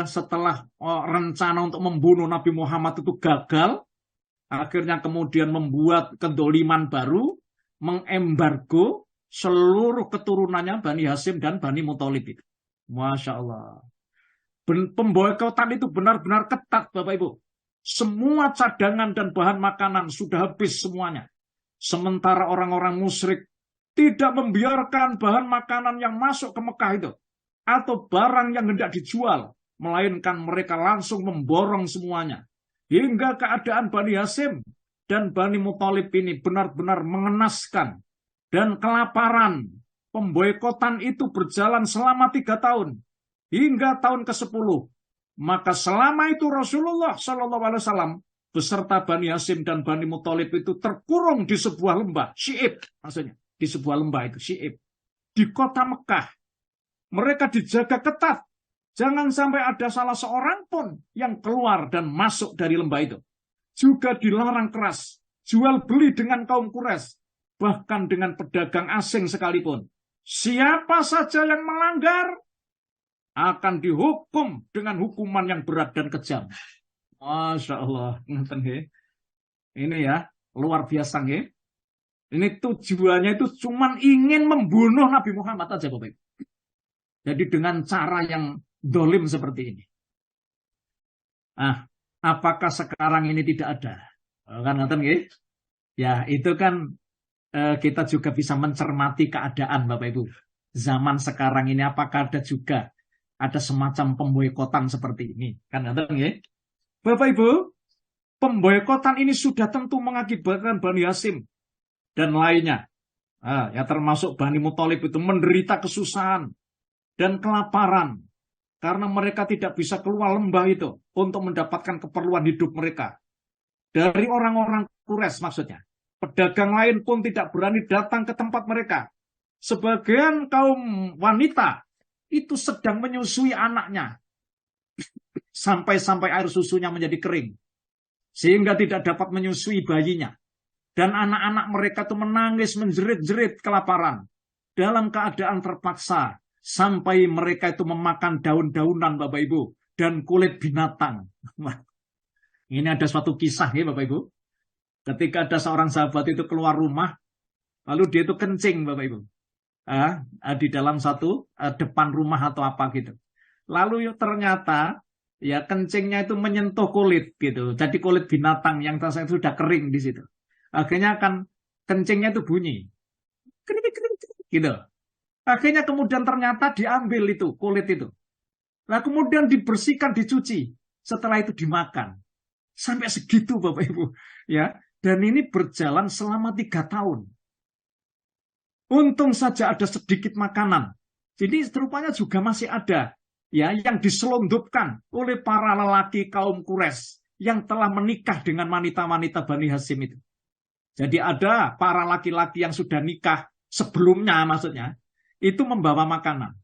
setelah rencana untuk membunuh Nabi Muhammad itu gagal, akhirnya kemudian membuat kedoliman baru, mengembargo seluruh keturunannya Bani Hasyim dan Bani Muthalib itu. Masya Allah. Pemboikotan itu benar-benar ketat, Bapak Ibu. Semua cadangan dan bahan makanan sudah habis semuanya. Sementara orang-orang musyrik tidak membiarkan bahan makanan yang masuk ke Mekah itu atau barang yang hendak dijual, melainkan mereka langsung memborong semuanya. Hingga keadaan Bani Hasyim dan Bani Muthalib ini benar-benar mengenaskan dan kelaparan. Pemboikotan itu berjalan selama 3 tahun. Hingga tahun ke-10, maka selama itu Rasulullah SAW beserta Bani Hasyim dan Bani Muthalib itu terkurung di sebuah lembah, Syi'ib maksudnya, di sebuah lembah itu, Syi'ib, di kota Mekah. Mereka dijaga ketat, jangan sampai ada salah seorang pun yang keluar dan masuk dari lembah itu. Juga dilarang keras, jual beli dengan kaum Quraisy, bahkan dengan pedagang asing sekalipun. Siapa saja yang melanggar akan dihukum dengan hukuman yang berat dan kejam. Masya Allah. Ini ya, luar biasa. Ya. Ini tujuannya itu cuma ingin membunuh Nabi Muhammad aja, Bapak Ibu. Jadi dengan cara yang dolim seperti ini. Apakah sekarang ini tidak ada? Kan ngerti nggih? Ya, itu kan kita juga bisa mencermati keadaan, Bapak Ibu. Zaman sekarang ini apakah ada juga ada semacam pemboikotan seperti ini? Kan ngerti nggih? Bapak Ibu, pemboikotan ini sudah tentu mengakibatkan Bani Hasyim dan lainnya. Ya termasuk Bani Muthalib itu menderita kesusahan dan kelaparan karena mereka tidak bisa keluar lembah itu untuk mendapatkan keperluan hidup mereka. Dari orang-orang Quraisy maksudnya. Pedagang lain pun tidak berani datang ke tempat mereka. Sebagian kaum wanita itu sedang menyusui anaknya. Sampai-sampai air susunya menjadi kering. Sehingga tidak dapat menyusui bayinya. Dan anak-anak mereka itu menangis menjerit-jerit kelaparan. Dalam keadaan terpaksa. Sampai mereka itu memakan daun-daunan, Bapak Ibu. Dan kulit binatang. Ini ada suatu kisah ya Bapak Ibu. Ketika ada seorang sahabat itu keluar rumah. Lalu dia itu kencing Bapak Ibu. Di dalam satu depan rumah atau apa gitu. Lalu ternyata ya kencingnya itu menyentuh kulit gitu. Jadi kulit binatang yang sudah kering di situ. Akhirnya kan kencingnya itu bunyi. Gitu. Akhirnya kemudian ternyata diambil itu kulit itu. Nah kemudian dibersihkan, dicuci. Setelah itu dimakan. Sampai segitu Bapak Ibu. Ya. Dan ini berjalan selama 3 tahun. Untung saja ada sedikit makanan. Jadi rupanya juga masih ada ya yang diselundupkan oleh para lelaki kaum Quraisy yang telah menikah dengan wanita-wanita Bani Hasyim itu. Jadi ada para laki-laki yang sudah nikah sebelumnya maksudnya itu membawa makanan.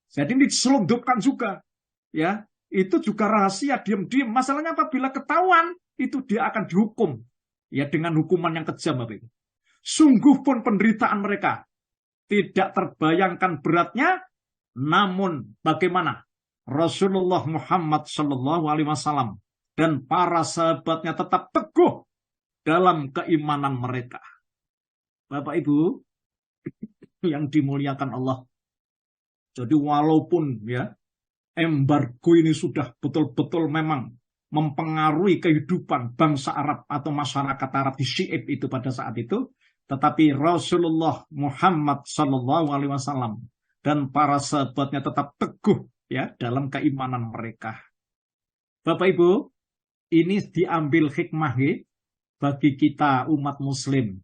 Jadi ini diselundupkan juga ya itu juga rahasia, diam-diam. Masalahnya apabila ketahuan, itu dia akan dihukum. Ya, dengan hukuman yang kejam, Bapak Ibu. Sungguh pun penderitaan mereka tidak terbayangkan beratnya, namun bagaimana Rasulullah Muhammad SAW dan para sahabatnya tetap teguh dalam keimanan mereka. Bapak Ibu yang dimuliakan Allah. Jadi walaupun ya embargo ini sudah betul-betul memang mempengaruhi kehidupan bangsa Arab atau masyarakat Arab di Syi'ib itu pada saat itu, tetapi Rasulullah Muhammad SAW dan para sahabatnya tetap teguh ya dalam keimanan mereka. Bapak Ibu, ini diambil hikmahnya bagi kita umat Muslim.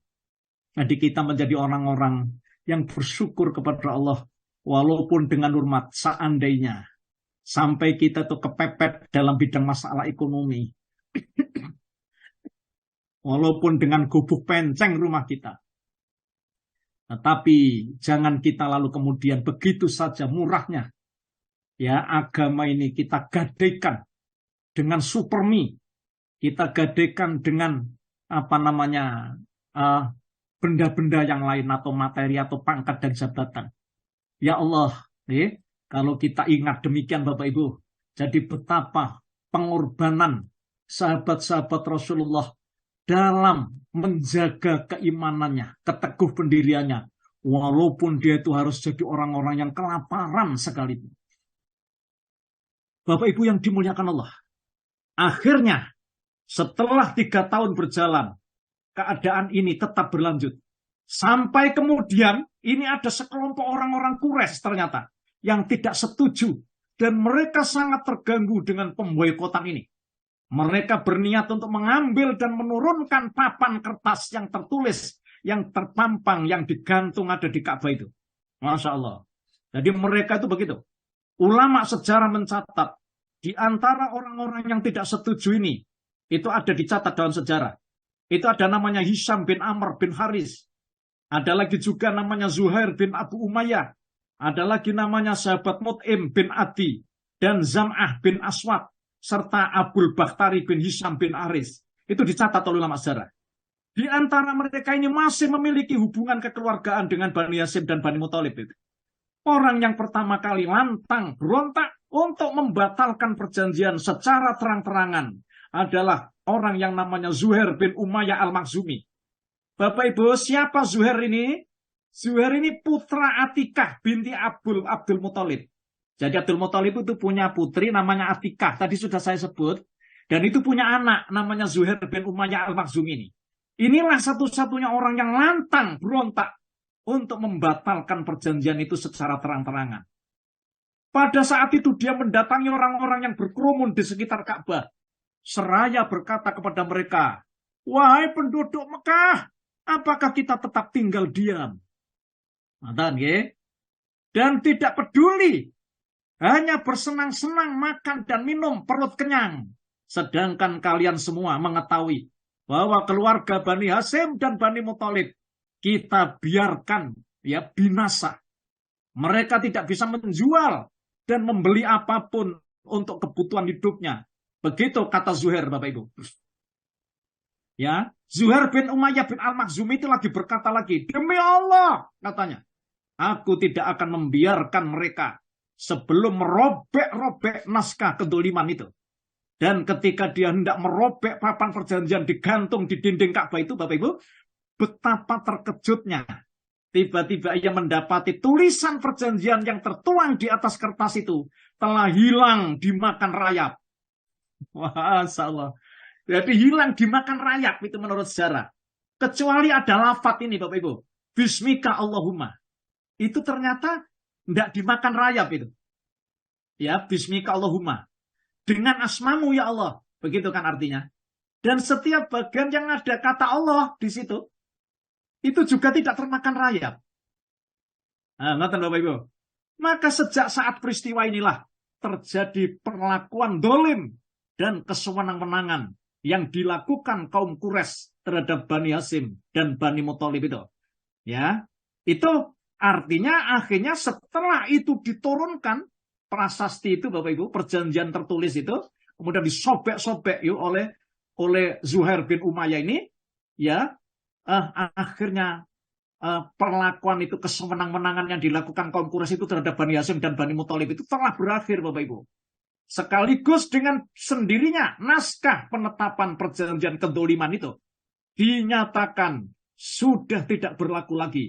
Jadi kita menjadi orang-orang yang bersyukur kepada Allah walaupun dengan hormat seandainya sampai kita tuh kepepet dalam bidang masalah ekonomi. Walaupun dengan gubuk penceng rumah kita. Tetapi jangan kita lalu kemudian begitu saja murahnya. Ya, agama ini kita gadaikan dengan supermi. Kita gadaikan dengan benda-benda yang lain atau materi atau pangkat dan jabatan. Ya Allah, kalau kita ingat demikian Bapak Ibu, jadi betapa pengorbanan sahabat-sahabat Rasulullah dalam menjaga keimanannya, keteguh pendiriannya, walaupun dia itu harus jadi orang-orang yang kelaparan sekalipun. Bapak Ibu yang dimuliakan Allah, akhirnya setelah 3 tahun berjalan, keadaan ini tetap berlanjut. Sampai kemudian ini ada sekelompok orang-orang Quraisy ternyata yang tidak setuju dan mereka sangat terganggu dengan pemboikotan ini. Mereka berniat untuk mengambil dan menurunkan papan kertas yang tertulis, yang terpampang, yang digantung ada di Ka'bah itu. Masya Allah. Jadi mereka itu begitu. Ulama sejarah mencatat di antara orang-orang yang tidak setuju ini, itu ada dicatat dalam sejarah. Itu ada namanya Hisham bin Amr bin Haris. Ada lagi juga namanya Zuhair bin Abu Umayyah. Ada lagi namanya sahabat Mut'im bin Adi. Dan Zam'ah bin Aswad. Serta Abul Bakhtari bin Hisham bin Haris. Itu dicatat oleh ulama sejarah. Di antara mereka ini masih memiliki hubungan kekeluargaan dengan Bani Hashim dan Bani Muthalib. Orang yang pertama kali lantang berontak untuk membatalkan perjanjian secara terang-terangan adalah orang yang namanya Zuhair bin Umayyah al-Makhzumi. Bapak Ibu, siapa Zuhair ini? Zuhair ini putra Atikah binti Abdul Muthalib. Jadi Abdul Muthalib itu punya putri namanya Atikah. Tadi sudah saya sebut. Dan itu punya anak namanya Zuhair bin Umayyah al-Makhzumi ini. Inilah satu-satunya orang yang lantang berontak untuk membatalkan perjanjian itu secara terang-terangan. Pada saat itu dia mendatangi orang-orang yang berkerumun di sekitar Ka'bah. Seraya berkata kepada mereka, "Wahai penduduk Mekah, apakah kita tetap tinggal diam?" Dan tidak peduli, hanya bersenang-senang makan dan minum perut kenyang. Sedangkan kalian semua mengetahui bahwa keluarga Bani Hashim dan Bani Muthalib kita biarkan ya binasa. Mereka tidak bisa menjual dan membeli apapun untuk kebutuhan hidupnya. Begitu kata Zuhair, Bapak Ibu. Ya, Zuhair bin Umayyah bin al-Makhzumi itu lagi berkata lagi, "Demi Allah," katanya, "aku tidak akan membiarkan mereka sebelum merobek-robek naskah kedoliman itu." Dan ketika dia hendak merobek papan perjanjian digantung di dinding Ka'bah itu, Bapak Ibu, betapa terkejutnya. Tiba-tiba ia mendapati tulisan perjanjian yang tertuang di atas kertas itu telah hilang dimakan rayap. Masya Allah. Jadi hilang dimakan rayap itu menurut sejarah. Kecuali ada lafaz ini Bapak Ibu. Bismika Allahumma. Itu ternyata tidak dimakan rayap itu. Ya, Bismika Allahumma. Dengan asmamu ya Allah. Begitu kan artinya. Dan setiap bagian yang ada kata Allah di situ, itu juga tidak termakan rayap. Nah, Bapak Ibu. Maka sejak saat peristiwa inilah terjadi perlakuan dolim dan kesewenang-wenangan yang dilakukan kaum Quraisy terhadap Bani Hashim dan Bani Muthalib itu. Ya, itu artinya akhirnya setelah itu diturunkan prasasti itu Bapak Ibu, perjanjian tertulis itu, kemudian disobek-sobek yuk oleh Zuhair bin Umayyah ini, ya akhirnya perlakuan itu kesemenang-menangan yang dilakukan kaum Quraisy itu terhadap Bani Hashim dan Bani Muthalib itu telah berakhir Bapak Ibu. Sekaligus dengan sendirinya naskah penetapan perjanjian kedoliman itu dinyatakan sudah tidak berlaku lagi.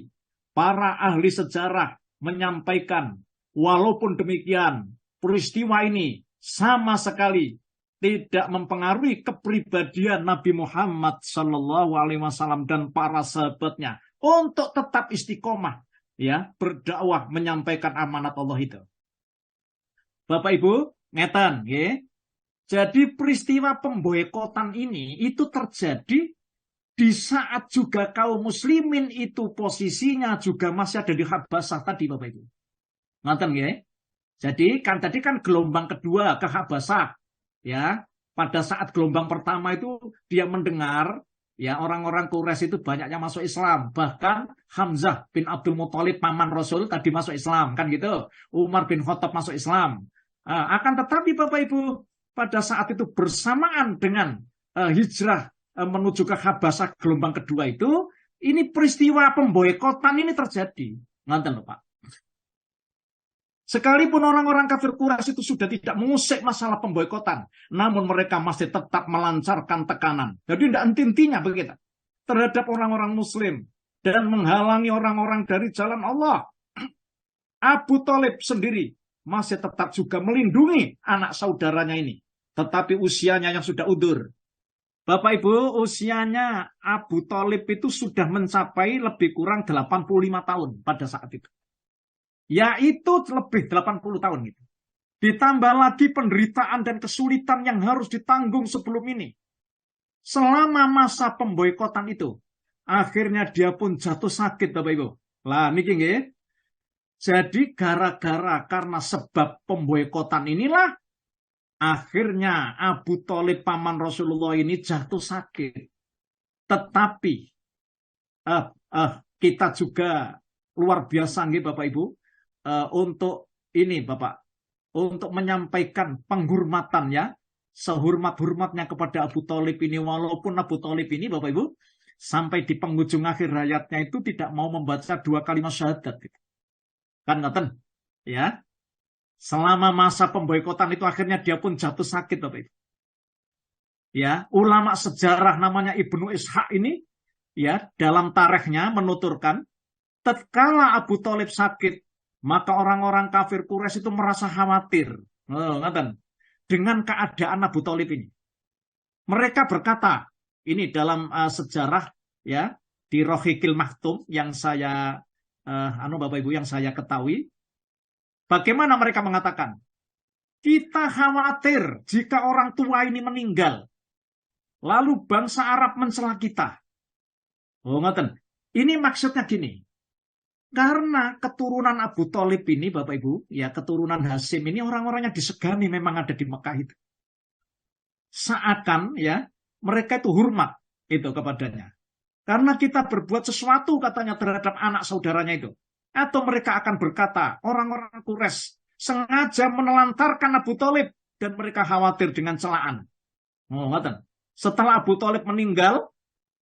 Para ahli sejarah menyampaikan, walaupun demikian, peristiwa ini sama sekali tidak mempengaruhi kepribadian Nabi Muhammad SAW dan para sahabatnya untuk tetap istiqomah, ya, berdakwah menyampaikan amanat Allah itu. Bapak Ibu, ngeten, ya. Jadi peristiwa pemboikotan ini itu terjadi di saat juga kaum muslimin itu posisinya juga masih ada di Habasah tadi Bapak Ibu. Ngeten ya. Jadi tadi kan gelombang kedua ke Habasah, ya. Pada saat gelombang pertama itu dia mendengar, ya, orang-orang Quraisy itu banyaknya masuk Islam. Bahkan Hamzah bin Abdul Muthalib paman Rasul tadi masuk Islam, kan gitu. Umar bin Khattab masuk Islam. Akan tetapi Bapak Ibu, pada saat itu bersamaan dengan hijrah menuju ke Habasah gelombang kedua itu, ini peristiwa pemboikotan ini terjadi. Nganten lho Pak. Sekalipun orang-orang kafir Quraisy itu sudah tidak mengusik masalah pemboikotan, namun mereka masih tetap melancarkan tekanan. Jadi tidak henti-hentinya begitu terhadap orang-orang Muslim dan menghalangi orang-orang dari jalan Allah. Abu Thalib sendiri masih tetap juga melindungi anak saudaranya ini, tetapi usianya yang sudah udur. Bapak Ibu, usianya Abu Thalib itu sudah mencapai lebih kurang 85 tahun pada saat itu. Yaitu lebih 80 tahun gitu. Ditambah lagi penderitaan dan kesulitan yang harus ditanggung sebelum ini. Selama masa pemboikotan itu, akhirnya dia pun jatuh sakit Bapak Ibu. Lah niki nggih. Jadi gara-gara karena sebab pemboikotan inilah akhirnya Abu Thalib paman Rasulullah ini jatuh sakit. Tetapi kita juga luar biasa nih Bapak Ibu, untuk ini Bapak, untuk menyampaikan penghormatan ya, sehormat-hormatnya kepada Abu Thalib ini, walaupun Abu Thalib ini Bapak Ibu sampai di penghujung akhir hayatnya itu tidak mau membaca 2 kalimat syahadat gitu. Kan ngoten ya. Selama masa pemboikotan itu akhirnya dia pun jatuh sakit Bapak Ibu. Ya, ulama sejarah namanya Ibnu Ishaq ini ya dalam tarikhnya menuturkan tatkala Abu Thalib sakit, maka orang-orang kafir Quraisy itu merasa khawatir. Dengan keadaan Abu Thalib ini. Mereka berkata, ini dalam sejarah ya di Rohiqil Maktum yang saya Bapak Ibu yang saya ketahui, bagaimana mereka mengatakan? Kita khawatir jika orang tua ini meninggal, lalu bangsa Arab mencela kita. Oh, ngoten. Ini maksudnya gini. Karena keturunan Abu Thalib ini, Bapak Ibu, ya keturunan Hashim ini orang-orang yang disegani memang ada di Mekah itu. Seakan ya mereka itu hormat itu kepadanya. Karena kita berbuat sesuatu katanya terhadap anak saudaranya itu. Atau mereka akan berkata, orang-orang Quraisy sengaja menelantarkan Abu Thalib dan mereka khawatir dengan celaan. Oh, ngoten. Setelah Abu Thalib meninggal,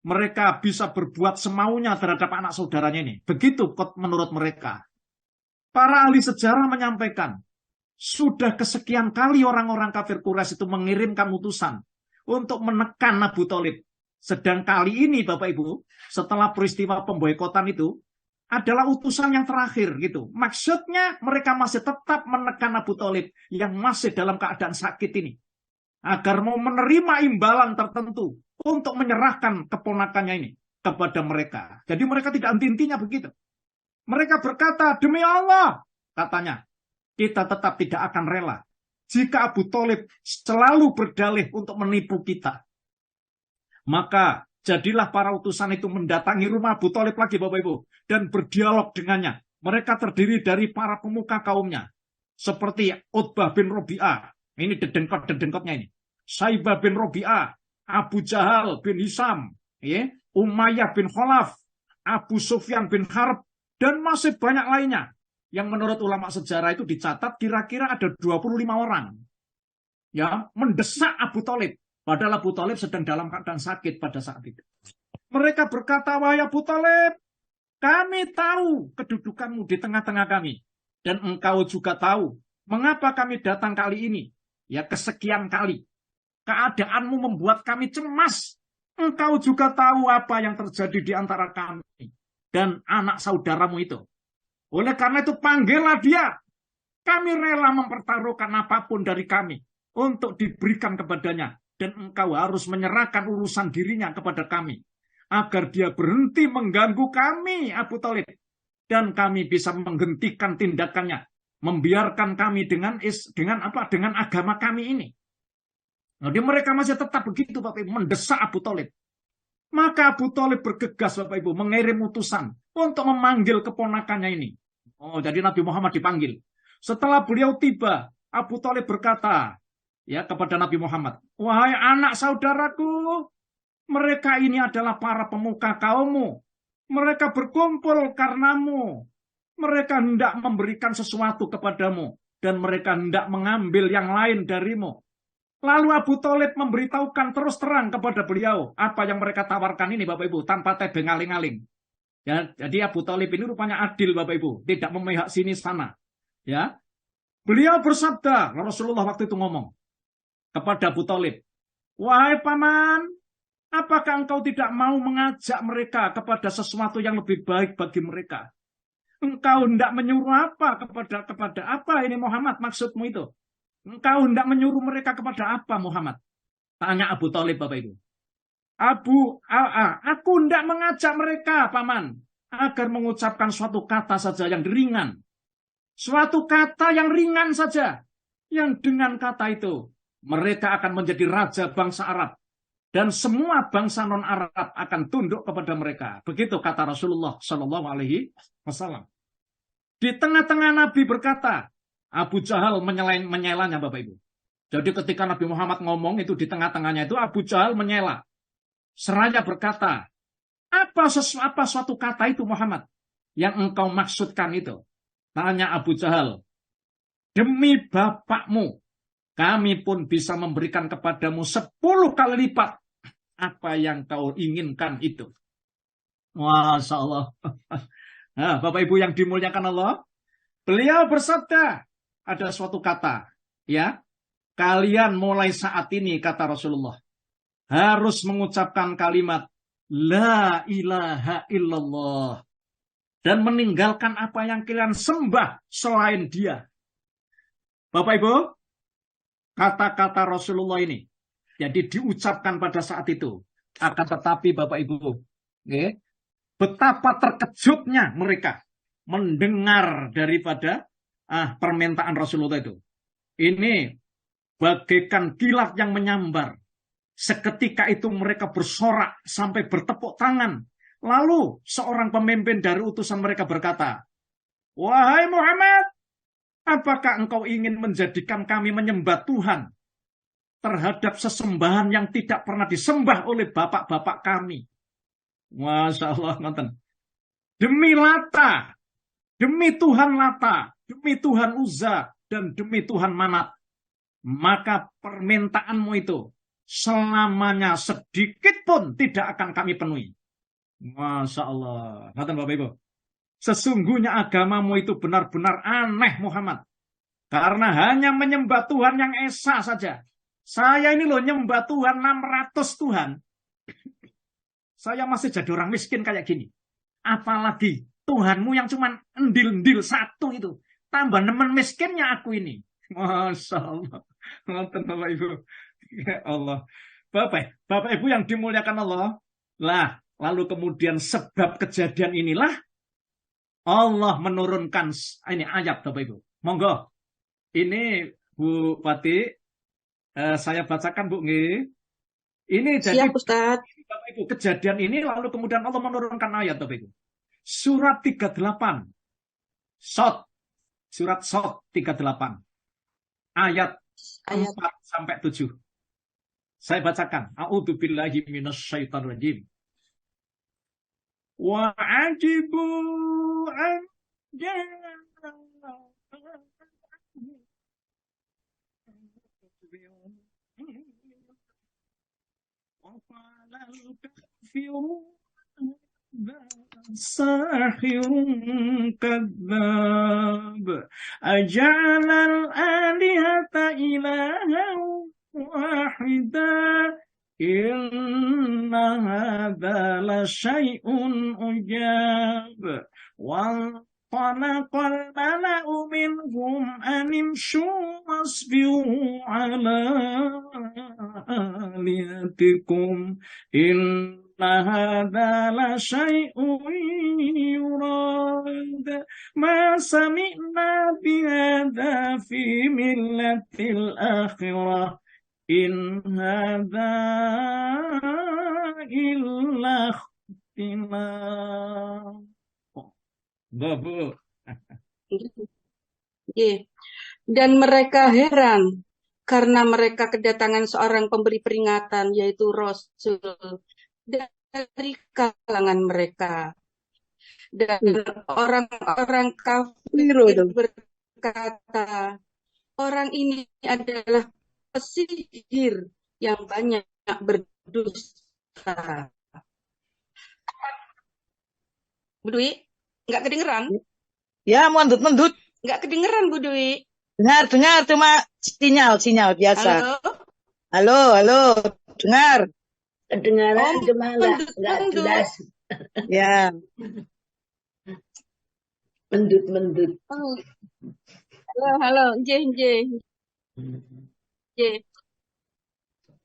mereka bisa berbuat semaunya terhadap anak saudaranya ini. Begitu menurut mereka. Para ahli sejarah menyampaikan, sudah kesekian kali orang-orang kafir Quraisy itu mengirimkan utusan untuk menekan Abu Thalib. Sedang kali ini Bapak Ibu, setelah peristiwa pemboikotan itu, adalah utusan yang terakhir gitu. Maksudnya mereka masih tetap menekan Abu Thalib yang masih dalam keadaan sakit ini. Agar mau menerima imbalan tertentu untuk menyerahkan keponakannya ini kepada mereka. Jadi mereka tidak henti-hentinya begitu. Mereka berkata, demi Allah, katanya, kita tetap tidak akan rela jika Abu Thalib selalu berdalih untuk menipu kita. Maka jadilah para utusan itu mendatangi rumah Abu Thalib lagi Bapak Ibu dan berdialog dengannya. Mereka terdiri dari para pemuka kaumnya. Seperti Utbah bin Robi'ah. Ini dedengkot-dedengkotnya ini. Saibah bin Robi'ah. Abu Jahal bin Hisam. Ya, Umayyah bin Khalaf. Abu Sufyan bin Harb. Dan masih banyak lainnya. yang menurut ulama sejarah itu dicatat kira-kira ada 25 orang ya mendesak Abu Thalib. Padahal Abu Thalib sedang dalam keadaan sakit pada saat itu. Mereka berkata, wahai Abu Thalib, kami tahu kedudukanmu di tengah-tengah kami. Dan engkau juga tahu mengapa kami datang kali ini. Ya kesekian kali. Keadaanmu membuat kami cemas. Engkau juga tahu apa yang terjadi di antara kami dan anak saudaramu itu. Oleh karena itu panggillah dia. Kami rela mempertaruhkan apapun dari kami untuk diberikan kepadanya. Dan engkau harus menyerahkan urusan dirinya kepada kami. Agar dia berhenti mengganggu kami, Abu Thalib. Dan kami bisa menghentikan tindakannya. Membiarkan kami dengan agama kami ini. Jadi mereka masih tetap begitu, Bapak Ibu, mendesak Abu Thalib. Maka Abu Thalib bergegas, Bapak Ibu, mengirim utusan untuk memanggil keponakannya ini. Oh, jadi Nabi Muhammad dipanggil. Setelah beliau tiba, Abu Thalib berkata ya kepada Nabi Muhammad, wahai anak saudaraku, mereka ini adalah para pemuka kaummu. Mereka berkumpul karenamu. Mereka hendak memberikan sesuatu kepadamu. Dan mereka hendak mengambil yang lain darimu. Lalu Abu Thalib memberitahukan terus terang kepada beliau apa yang mereka tawarkan ini, Bapak Ibu, tanpa tebeng aling-aling. Ya, jadi Abu Thalib ini rupanya adil, Bapak Ibu, tidak memihak sini sana. Ya, beliau bersabda, Rasulullah waktu itu ngomong kepada Abu Thalib, wahai paman, apakah engkau tidak mau mengajak mereka kepada sesuatu yang lebih baik bagi mereka? Engkau hendak menyuruh apa kepada apa ini Muhammad, maksudmu itu? Engkau hendak menyuruh mereka kepada apa, Muhammad? Tanya Abu Thalib, Bapak Ibu. Aku hendak mengajak mereka, Paman, agar mengucapkan suatu kata saja yang ringan. Suatu kata yang ringan saja. Yang dengan kata itu, mereka akan menjadi raja bangsa Arab. Dan semua bangsa non-Arab akan tunduk kepada mereka. Begitu kata Rasulullah SAW. Di tengah-tengah Nabi berkata, Abu Jahal menyelanya, Bapak Ibu. Jadi ketika Nabi Muhammad ngomong itu di tengah-tengahnya itu Abu Jahal menyela. Seraya berkata, apa suatu kata itu Muhammad yang engkau maksudkan itu? Tanya Abu Jahal. Demi bapakmu, kami pun bisa memberikan kepadamu 10 kali lipat apa yang kau inginkan itu. Masya Allah. Nah, Bapak Ibu yang dimuliakan Allah, beliau bersabda, ada suatu kata, ya, kalian mulai saat ini, kata Rasulullah, harus mengucapkan kalimat La ilaha illallah dan meninggalkan apa yang kalian sembah selain dia. Bapak Ibu, kata-kata Rasulullah ini jadi diucapkan pada saat itu. Akan tetapi Bapak Ibu, okay, betapa terkejutnya mereka mendengar daripada permintaan Rasulullah itu. Ini bagaikan kilat yang menyambar. Seketika itu mereka bersorak sampai bertepuk tangan. Lalu seorang pemimpin dari utusan mereka berkata, wahai Muhammad, apakah engkau ingin menjadikan kami menyembah Tuhan terhadap sesembahan yang tidak pernah disembah oleh bapak-bapak kami? Masya Allah, nonton. Demi Lata, demi Tuhan Lata, demi Tuhan Uzza, dan demi Tuhan Manat, maka permintaanmu itu selamanya sedikit pun tidak akan kami penuhi. Masya Allah. Nonton Bapak Ibu. Sesungguhnya agamamu itu benar-benar aneh Muhammad. Karena hanya menyembah Tuhan yang esa saja. Saya ini loh nyembah Tuhan 600 Tuhan. Saya masih jadi orang miskin kayak gini. Apalagi Tuhanmu yang cuma endil-endil satu itu. Tambah nemen miskinnya aku ini. Masya Allah. Nonton Bapak Ibu. Ya Allah. Bapak Ibu yang dimuliakan Allah. Lah, lalu kemudian sebab kejadian inilah Allah menurunkan ini ayat Bapak Ibu. Monggo. Ini Bu Pati, saya bacakan Bu nggih. Ini jadi Siap, Ustaz. Bapak Ibu, kejadian ini lalu kemudian Allah menurunkan ayat Bapak Ibu. Surat 38. Surat Shad 38. Ayat 4 sampai 7. Saya bacakan. A'udzubillahi minasyaitonirrajim. Wa ajibu an وقال الكافرون ساحر كذاب أجعل الآلهة إلها واحدا إن هذا لشيء عجاب وانطلق الملأ منهم أن امشوا واصبروا على آلهتكم إن هذا لشيء يراد ما سمعنا بهذا في ملة الآخرة إن هذا إلا اختلاف. Babu. Oke. Dan mereka heran karena mereka kedatangan seorang pemberi peringatan, yaitu Rasul dari kalangan mereka. Dan orang-orang kafir berkata, orang ini adalah pesihir yang banyak berdusta. Bu Dwi, nggak kedengeran? Ya, mendut-mendut. Nggak kedengeran, Bu Dwi. Dengar, cuma sinyal biasa. Halo? Halo, dengar. Kedengaran Oh, cuma nggak mendut. jelas. Ya, Mendut. Oh. Halo, Nje.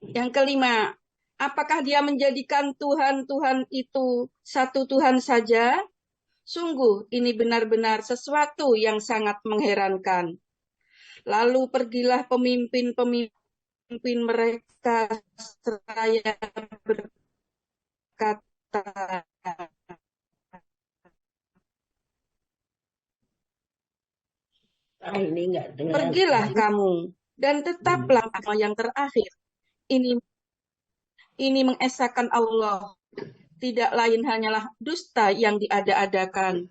Yang kelima, apakah dia menjadikan Tuhan-Tuhan itu satu Tuhan saja? Sungguh, ini benar-benar sesuatu yang sangat mengherankan. Lalu pergilah pemimpin-pemimpin mereka seraya berkata, Ini nggak dengar. pergilah kamu dan tetaplah sama yang terakhir. Ini mengesahkan Allah. Tidak lain hanyalah dusta yang diada-adakan.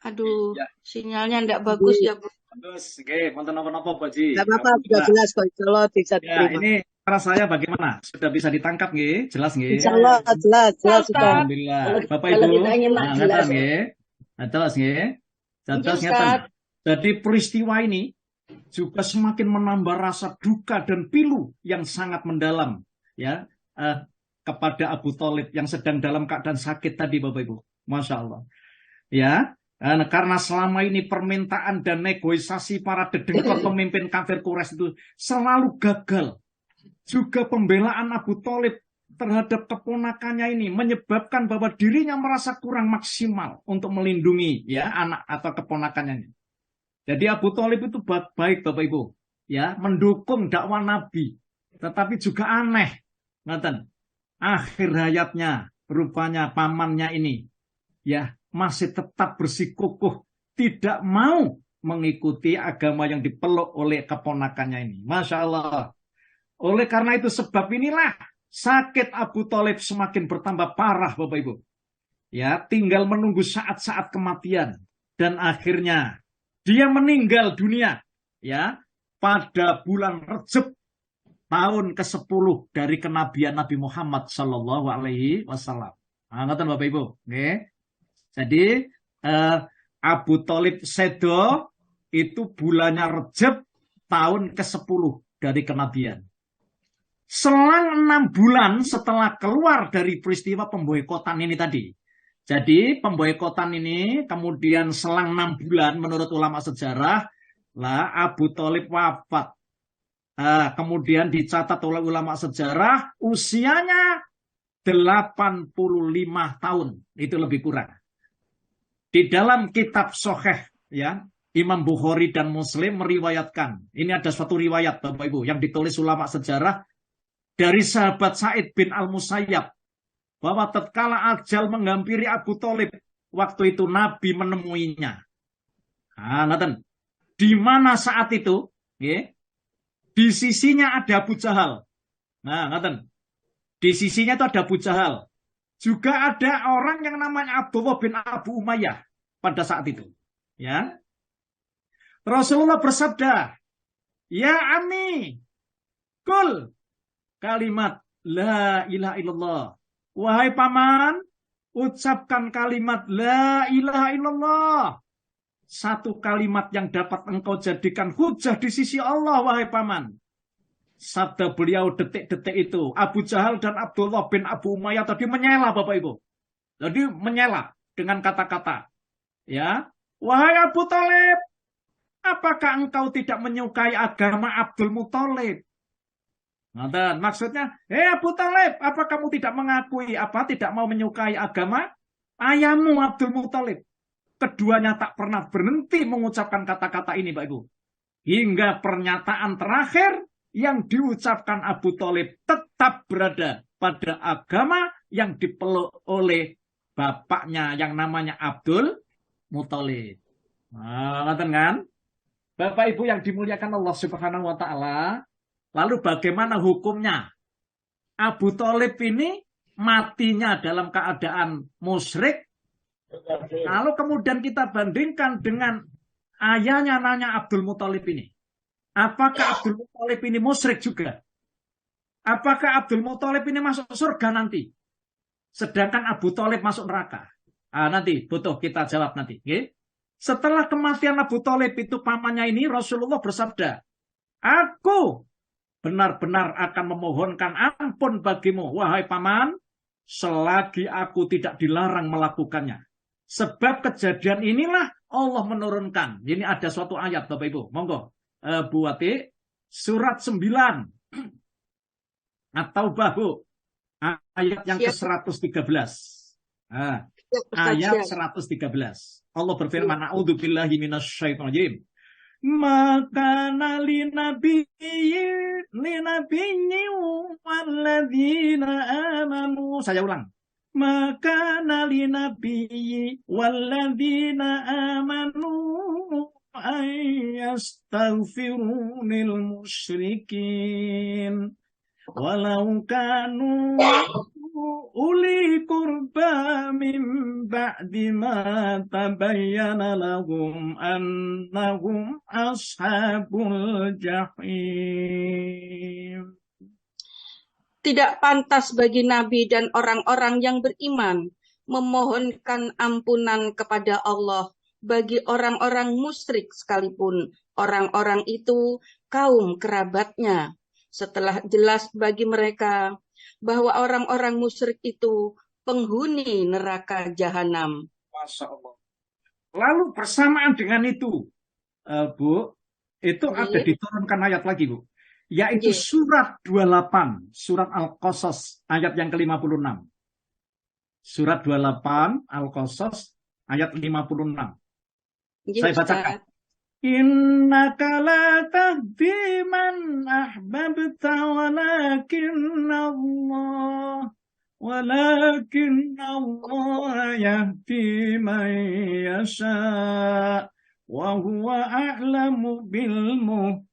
Aduh, Ya. sinyalnya enggak bagus ya, Bu. Terus, oke, nonton apa-apa, Pak Ji. nggak apa-apa, sudah jelas kok. Insya Allah bisa Ya, diterima. ini suara saya bagaimana? Sudah bisa ditangkap, nggih? Jelas, nggih? Insya Allah jelas Ustaz. sudah. Alhamdulillah. Bapak Kalau Ibu, ditanya mah ngeten jelas. nggih. Jelas nggih. Jelas Ustaz. ngeten. Jadi peristiwa ini juga semakin menambah rasa duka dan pilu yang sangat mendalam ya kepada Abu Thalib yang sedang dalam keadaan sakit tadi, Bapak Ibu. Masya Allah. Ya, karena selama ini permintaan dan negosiasi para dedengkot pemimpin kafir Quraisy itu selalu gagal. Juga pembelaan Abu Thalib terhadap keponakannya ini menyebabkan bahwa dirinya merasa kurang maksimal untuk melindungi ya anak atau keponakannya ini. Jadi Abu Thalib itu baik Bapak Ibu, ya mendukung dakwah Nabi, tetapi juga aneh, ngaten. Akhir hayatnya rupanya pamannya ini, ya masih tetap bersikukuh tidak mau mengikuti agama yang dipeluk oleh keponakannya ini. Masya Allah. Oleh karena itu sebab inilah sakit Abu Thalib semakin bertambah parah Bapak Ibu. Ya tinggal menunggu saat-saat kematian dan akhirnya dia meninggal dunia ya pada bulan Rejab tahun ke-10 dari kenabian Nabi Muhammad Sallallahu Alaihi Wasallam. Angkatan Bapak Ibu. Oke. Jadi Abu Thalib sedo itu bulannya Rejab tahun ke-10 dari kenabian. Selang 6 bulan setelah keluar dari peristiwa pemboikotan ini tadi. Jadi pemboikotan ini kemudian selang 6 bulan menurut ulama sejarah lah Abu Thalib wafat. Kemudian dicatat oleh ulama sejarah usianya 85 tahun. Itu lebih kurang. Di dalam kitab Sahih ya Imam Bukhari dan Muslim meriwayatkan. Ini ada suatu riwayat Bapak Ibu yang ditulis ulama sejarah dari sahabat Sa'id bin Al-Musayyab. Bahwa tatkala ajal menghampiri Abu Thalib, waktu itu Nabi menemuinya. Di mana saat itu? Ya, di sisinya ada Abu Jahal. Di sisinya itu ada Abu Jahal. Juga ada orang yang namanya Abdullah bin Abu Umayyah pada saat itu. Ya. Rasulullah bersabda, "Ya Ami, kul kalimat la ilaha illallah." Wahai paman, ucapkan kalimat la ilaha illallah. Satu kalimat yang dapat engkau jadikan hujah di sisi Allah, wahai paman. Sabda beliau detik-detik itu. Abu Jahal dan Abdullah bin Abu Umayyah tadi menyela, Bapak Ibu. Jadi menyela dengan kata-kata. Ya, wahai Abu Thalib, apakah engkau tidak menyukai agama Abdul Muthalib? Maksudnya, Abu Thalib, apa kamu tidak mengakui, tidak mau menyukai agama ayahmu Abdul Muthalib? Keduanya tak pernah berhenti mengucapkan kata-kata ini, Pak Ibu. Hingga pernyataan terakhir yang diucapkan Abu Thalib tetap berada pada agama yang dipeluk oleh bapaknya yang namanya Abdul Muthalib. Ngerti kan? Bapak Ibu yang dimuliakan Allah Subhanahu wa taala, lalu bagaimana hukumnya? Abu Thalib ini matinya dalam keadaan musyrik. Lalu kemudian kita bandingkan dengan ayahnya nanya Abdul Muthalib ini. Apakah Abdul Muthalib ini musyrik juga? Apakah Abdul Muthalib ini masuk surga nanti? Sedangkan Abu Thalib masuk neraka. Nanti butuh kita jawab nanti. Okay? Setelah kematian Abu Thalib itu pamannya ini, Rasulullah bersabda, "Aku benar-benar akan memohonkan ampun bagimu, wahai paman, selagi aku tidak dilarang melakukannya." Sebab kejadian inilah Allah menurunkan. Ini ada suatu ayat, Bapak Ibu. Monggo, Bu Wati, surat 9 atau Bahu, ayat yang ke-113. Ayat 113. Allah berfirman, "A'udzubillahi minasyaitonir rajim. Maka linabiyyi walladzina amanu." Saya ulang. Maka linabiyyi walladzina amanu ayastaghfiru lil musyrikin walau kanu uli kurba min ba'di ma tabayyana lahum annahum ashabul jahim. Tidak pantas bagi Nabi dan orang-orang yang beriman memohonkan ampunan kepada Allah bagi orang-orang musyrik sekalipun orang-orang itu kaum kerabatnya, setelah jelas bagi mereka bahwa orang-orang musyrik itu penghuni neraka jahanam. Masya Allah. Lalu bersamaan dengan itu, Bu, itu ada diturunkan ayat lagi, Bu. Yaitu surat 28, surat Al-Qasas, ayat yang ke-56. Surat 28, Al-Qasas, ayat 56. Saya bacakan. Innaka la tahdi man ahbabta walakin Allah yahdi man yasha wa huwa a'lamu bil muhtadin.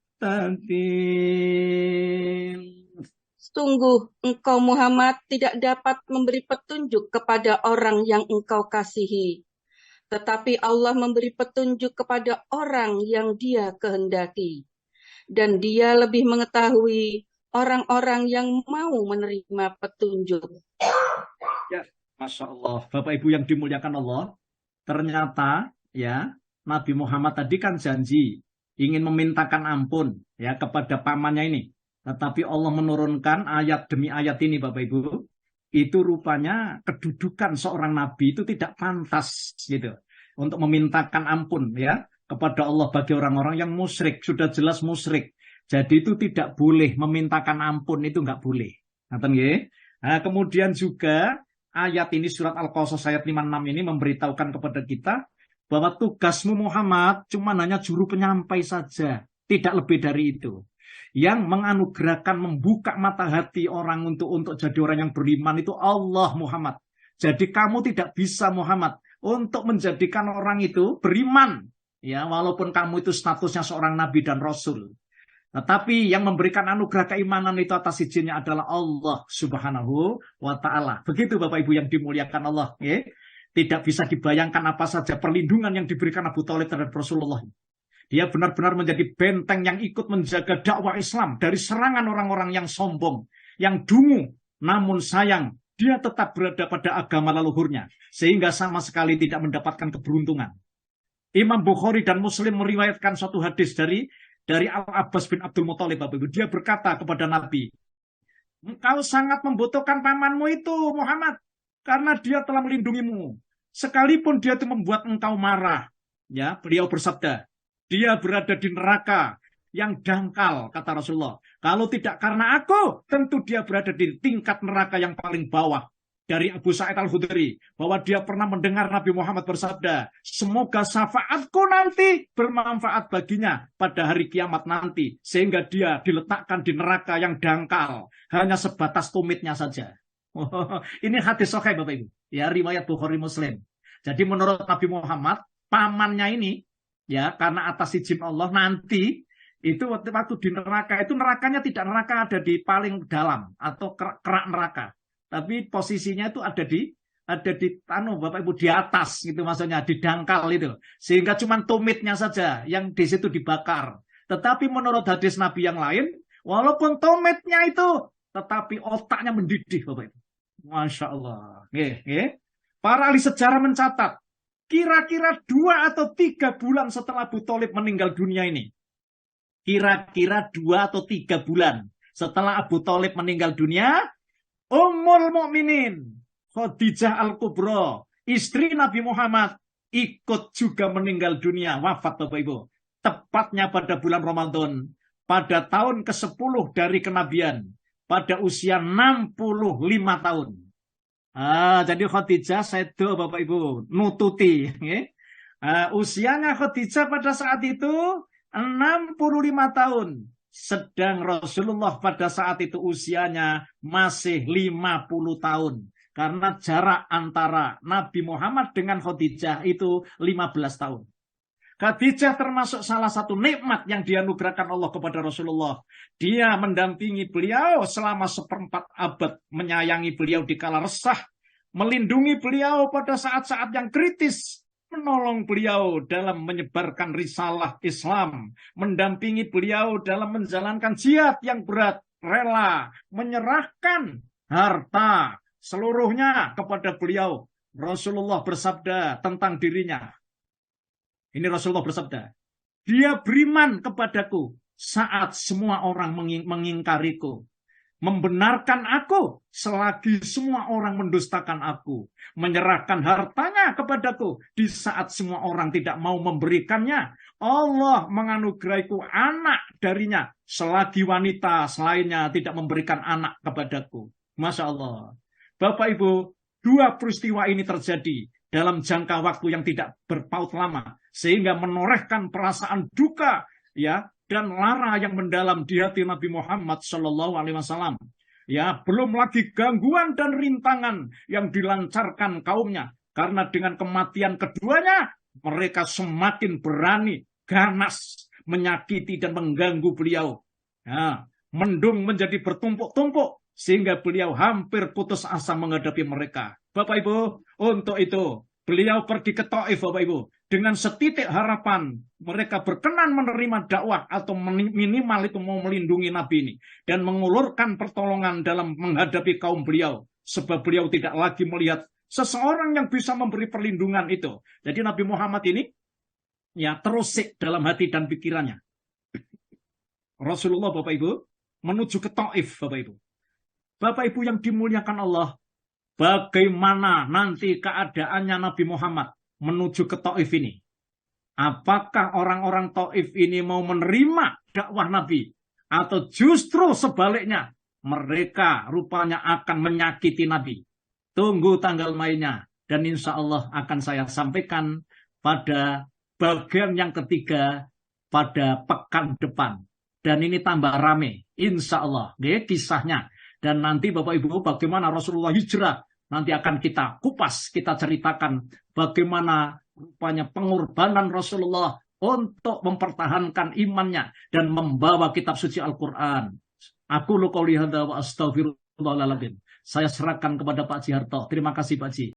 Sungguh engkau Muhammad tidak dapat memberi petunjuk kepada orang yang engkau kasihi. Tetapi Allah memberi petunjuk kepada orang yang Dia kehendaki. Dan Dia lebih mengetahui orang-orang yang mau menerima petunjuk. Ya, Masya Allah. Bapak Ibu yang dimuliakan Allah, ternyata ya Nabi Muhammad tadi kan janji ingin memintakan ampun ya kepada pamannya ini. Tetapi Allah menurunkan ayat demi ayat ini, Bapak Ibu. Itu rupanya kedudukan seorang nabi itu tidak pantas gitu untuk memintakan ampun ya kepada Allah bagi orang-orang yang musyrik, sudah jelas musyrik. Jadi itu tidak boleh memintakan ampun, itu nggak boleh. Nah, kemudian juga ayat ini surat Al-Qasas ayat 56 ini memberitahukan kepada kita bahwa tugasmu Muhammad cuma hanya juru penyampai saja, tidak lebih dari itu. Yang menganugerahkan, membuka mata hati orang untuk jadi orang yang beriman itu Allah Muhammad. Jadi kamu tidak bisa Muhammad untuk menjadikan orang itu beriman, ya walaupun kamu itu statusnya seorang nabi dan rasul. Tetapi yang memberikan anugerah keimanan itu atas izinnya adalah Allah Subhanahu wa Ta'ala. Begitu Bapak Ibu yang dimuliakan Allah. Ya. Tidak bisa dibayangkan apa saja perlindungan yang diberikan Abu Thalib terhadap Rasulullah. Dia benar-benar menjadi benteng yang ikut menjaga dakwah Islam dari serangan orang-orang yang sombong, yang dungu. Namun sayang, dia tetap berada pada agama leluhurnya, sehingga sama sekali tidak mendapatkan keberuntungan. Imam Bukhari dan Muslim meriwayatkan suatu hadis dari Al-Abbas bin Abdul Muthalib. Dia berkata kepada Nabi, engkau sangat membutuhkan pamanmu itu, Muhammad, karena dia telah melindungimu. Sekalipun dia itu membuat engkau marah, ya, beliau bersabda, dia berada di neraka yang dangkal, kata Rasulullah. Kalau tidak karena aku, tentu dia berada di tingkat neraka yang paling bawah. Dari Abu Sa'id Al-Khudri, bahwa dia pernah mendengar Nabi Muhammad bersabda, semoga syafaatku nanti bermanfaat baginya pada hari kiamat nanti, sehingga dia diletakkan di neraka yang dangkal, hanya sebatas tumitnya saja. Ini hadis sahih Bapak Ibu, ya, riwayat Bukhari Muslim. Jadi menurut Nabi Muhammad, pamannya ini, ya, karena atas izin Allah nanti, itu waktu di neraka, itu nerakanya tidak neraka ada di paling dalam, atau kerak neraka. Tapi posisinya itu ada di Bapak Ibu, di atas gitu, maksudnya di dangkal itu, sehingga cuma tumitnya saja yang di situ dibakar. Tetapi menurut hadis Nabi yang lain, walaupun tumitnya itu, tetapi otaknya mendidih Bapak Ibu. Masya Allah. Para ahli sejarah mencatat, kira-kira 2 atau 3 bulan setelah Abu Thalib meninggal dunia ini, kira-kira 2 atau 3 bulan setelah Abu Thalib meninggal dunia, Ummul Mukminin Khadijah Al-Kubra, istri Nabi Muhammad, ikut juga meninggal dunia, wafat Bapak Ibu. Tepatnya pada bulan Ramadan, pada tahun ke-10 dari kenabian, pada usia 65 tahun. Jadi Khadijah sedo Bapak Ibu, nututi. Usianya Khadijah pada saat itu 65 tahun. Sedang Rasulullah pada saat itu usianya masih 50 tahun. Karena jarak antara Nabi Muhammad dengan Khadijah itu 15 tahun. Khadijah termasuk salah satu nikmat yang dianugerahkan Allah kepada Rasulullah. Dia mendampingi beliau selama 1/4 abad, menyayangi beliau di kala resah, melindungi beliau pada saat-saat yang kritis, menolong beliau dalam menyebarkan risalah Islam, mendampingi beliau dalam menjalankan jihad yang berat, rela menyerahkan harta seluruhnya kepada beliau. Rasulullah bersabda tentang dirinya. Ini Rasulullah bersabda, dia beriman kepadaku saat semua orang mengingkariku, membenarkan aku selagi semua orang mendustakan aku, menyerahkan hartanya kepadaku di saat semua orang tidak mau memberikannya. Allah menganugerahiku anak darinya selagi wanita selainnya tidak memberikan anak kepadaku. Masya Allah. Bapak Ibu, 2 peristiwa ini terjadi dalam jangka waktu yang tidak berpaut lama, sehingga menorehkan perasaan duka, ya, dan lara yang mendalam di hati Nabi Muhammad SAW. Ya, belum lagi gangguan dan rintangan yang dilancarkan kaumnya. Karena dengan kematian keduanya, mereka semakin berani, ganas, menyakiti dan mengganggu beliau. Ya, mendung menjadi bertumpuk-tumpuk, sehingga beliau hampir putus asa menghadapi mereka. Bapak Ibu, untuk itu, beliau pergi ke Taif, Bapak Ibu, dengan setitik harapan mereka berkenan menerima dakwah atau minimal itu mau melindungi Nabi ini dan mengulurkan pertolongan dalam menghadapi kaum beliau, sebab beliau tidak lagi melihat seseorang yang bisa memberi perlindungan itu. Jadi Nabi Muhammad ini ya terusik dalam hati dan pikirannya. Rasulullah Bapak Ibu menuju ke Taif, Bapak Ibu. Bapak Ibu yang dimuliakan Allah, bagaimana nanti keadaannya Nabi Muhammad menuju ke Taif ini? Apakah orang-orang Taif ini mau menerima dakwah Nabi? Atau justru sebaliknya, mereka rupanya akan menyakiti Nabi? Tunggu tanggal mainnya. Dan insya Allah akan saya sampaikan pada bagian yang ketiga pada pekan depan. Dan ini tambah rame, insya Allah, kisahnya. Dan nanti Bapak Ibu bagaimana Rasulullah hijrah, nanti akan kita kupas, kita ceritakan bagaimana rupanya pengorbanan Rasulullah untuk mempertahankan imannya dan membawa kitab suci Al-Quran. Aku qouli hadza wa astaghfirullahaladzim. Saya serahkan kepada Pak Ji Harto. Terima kasih Pak Ji.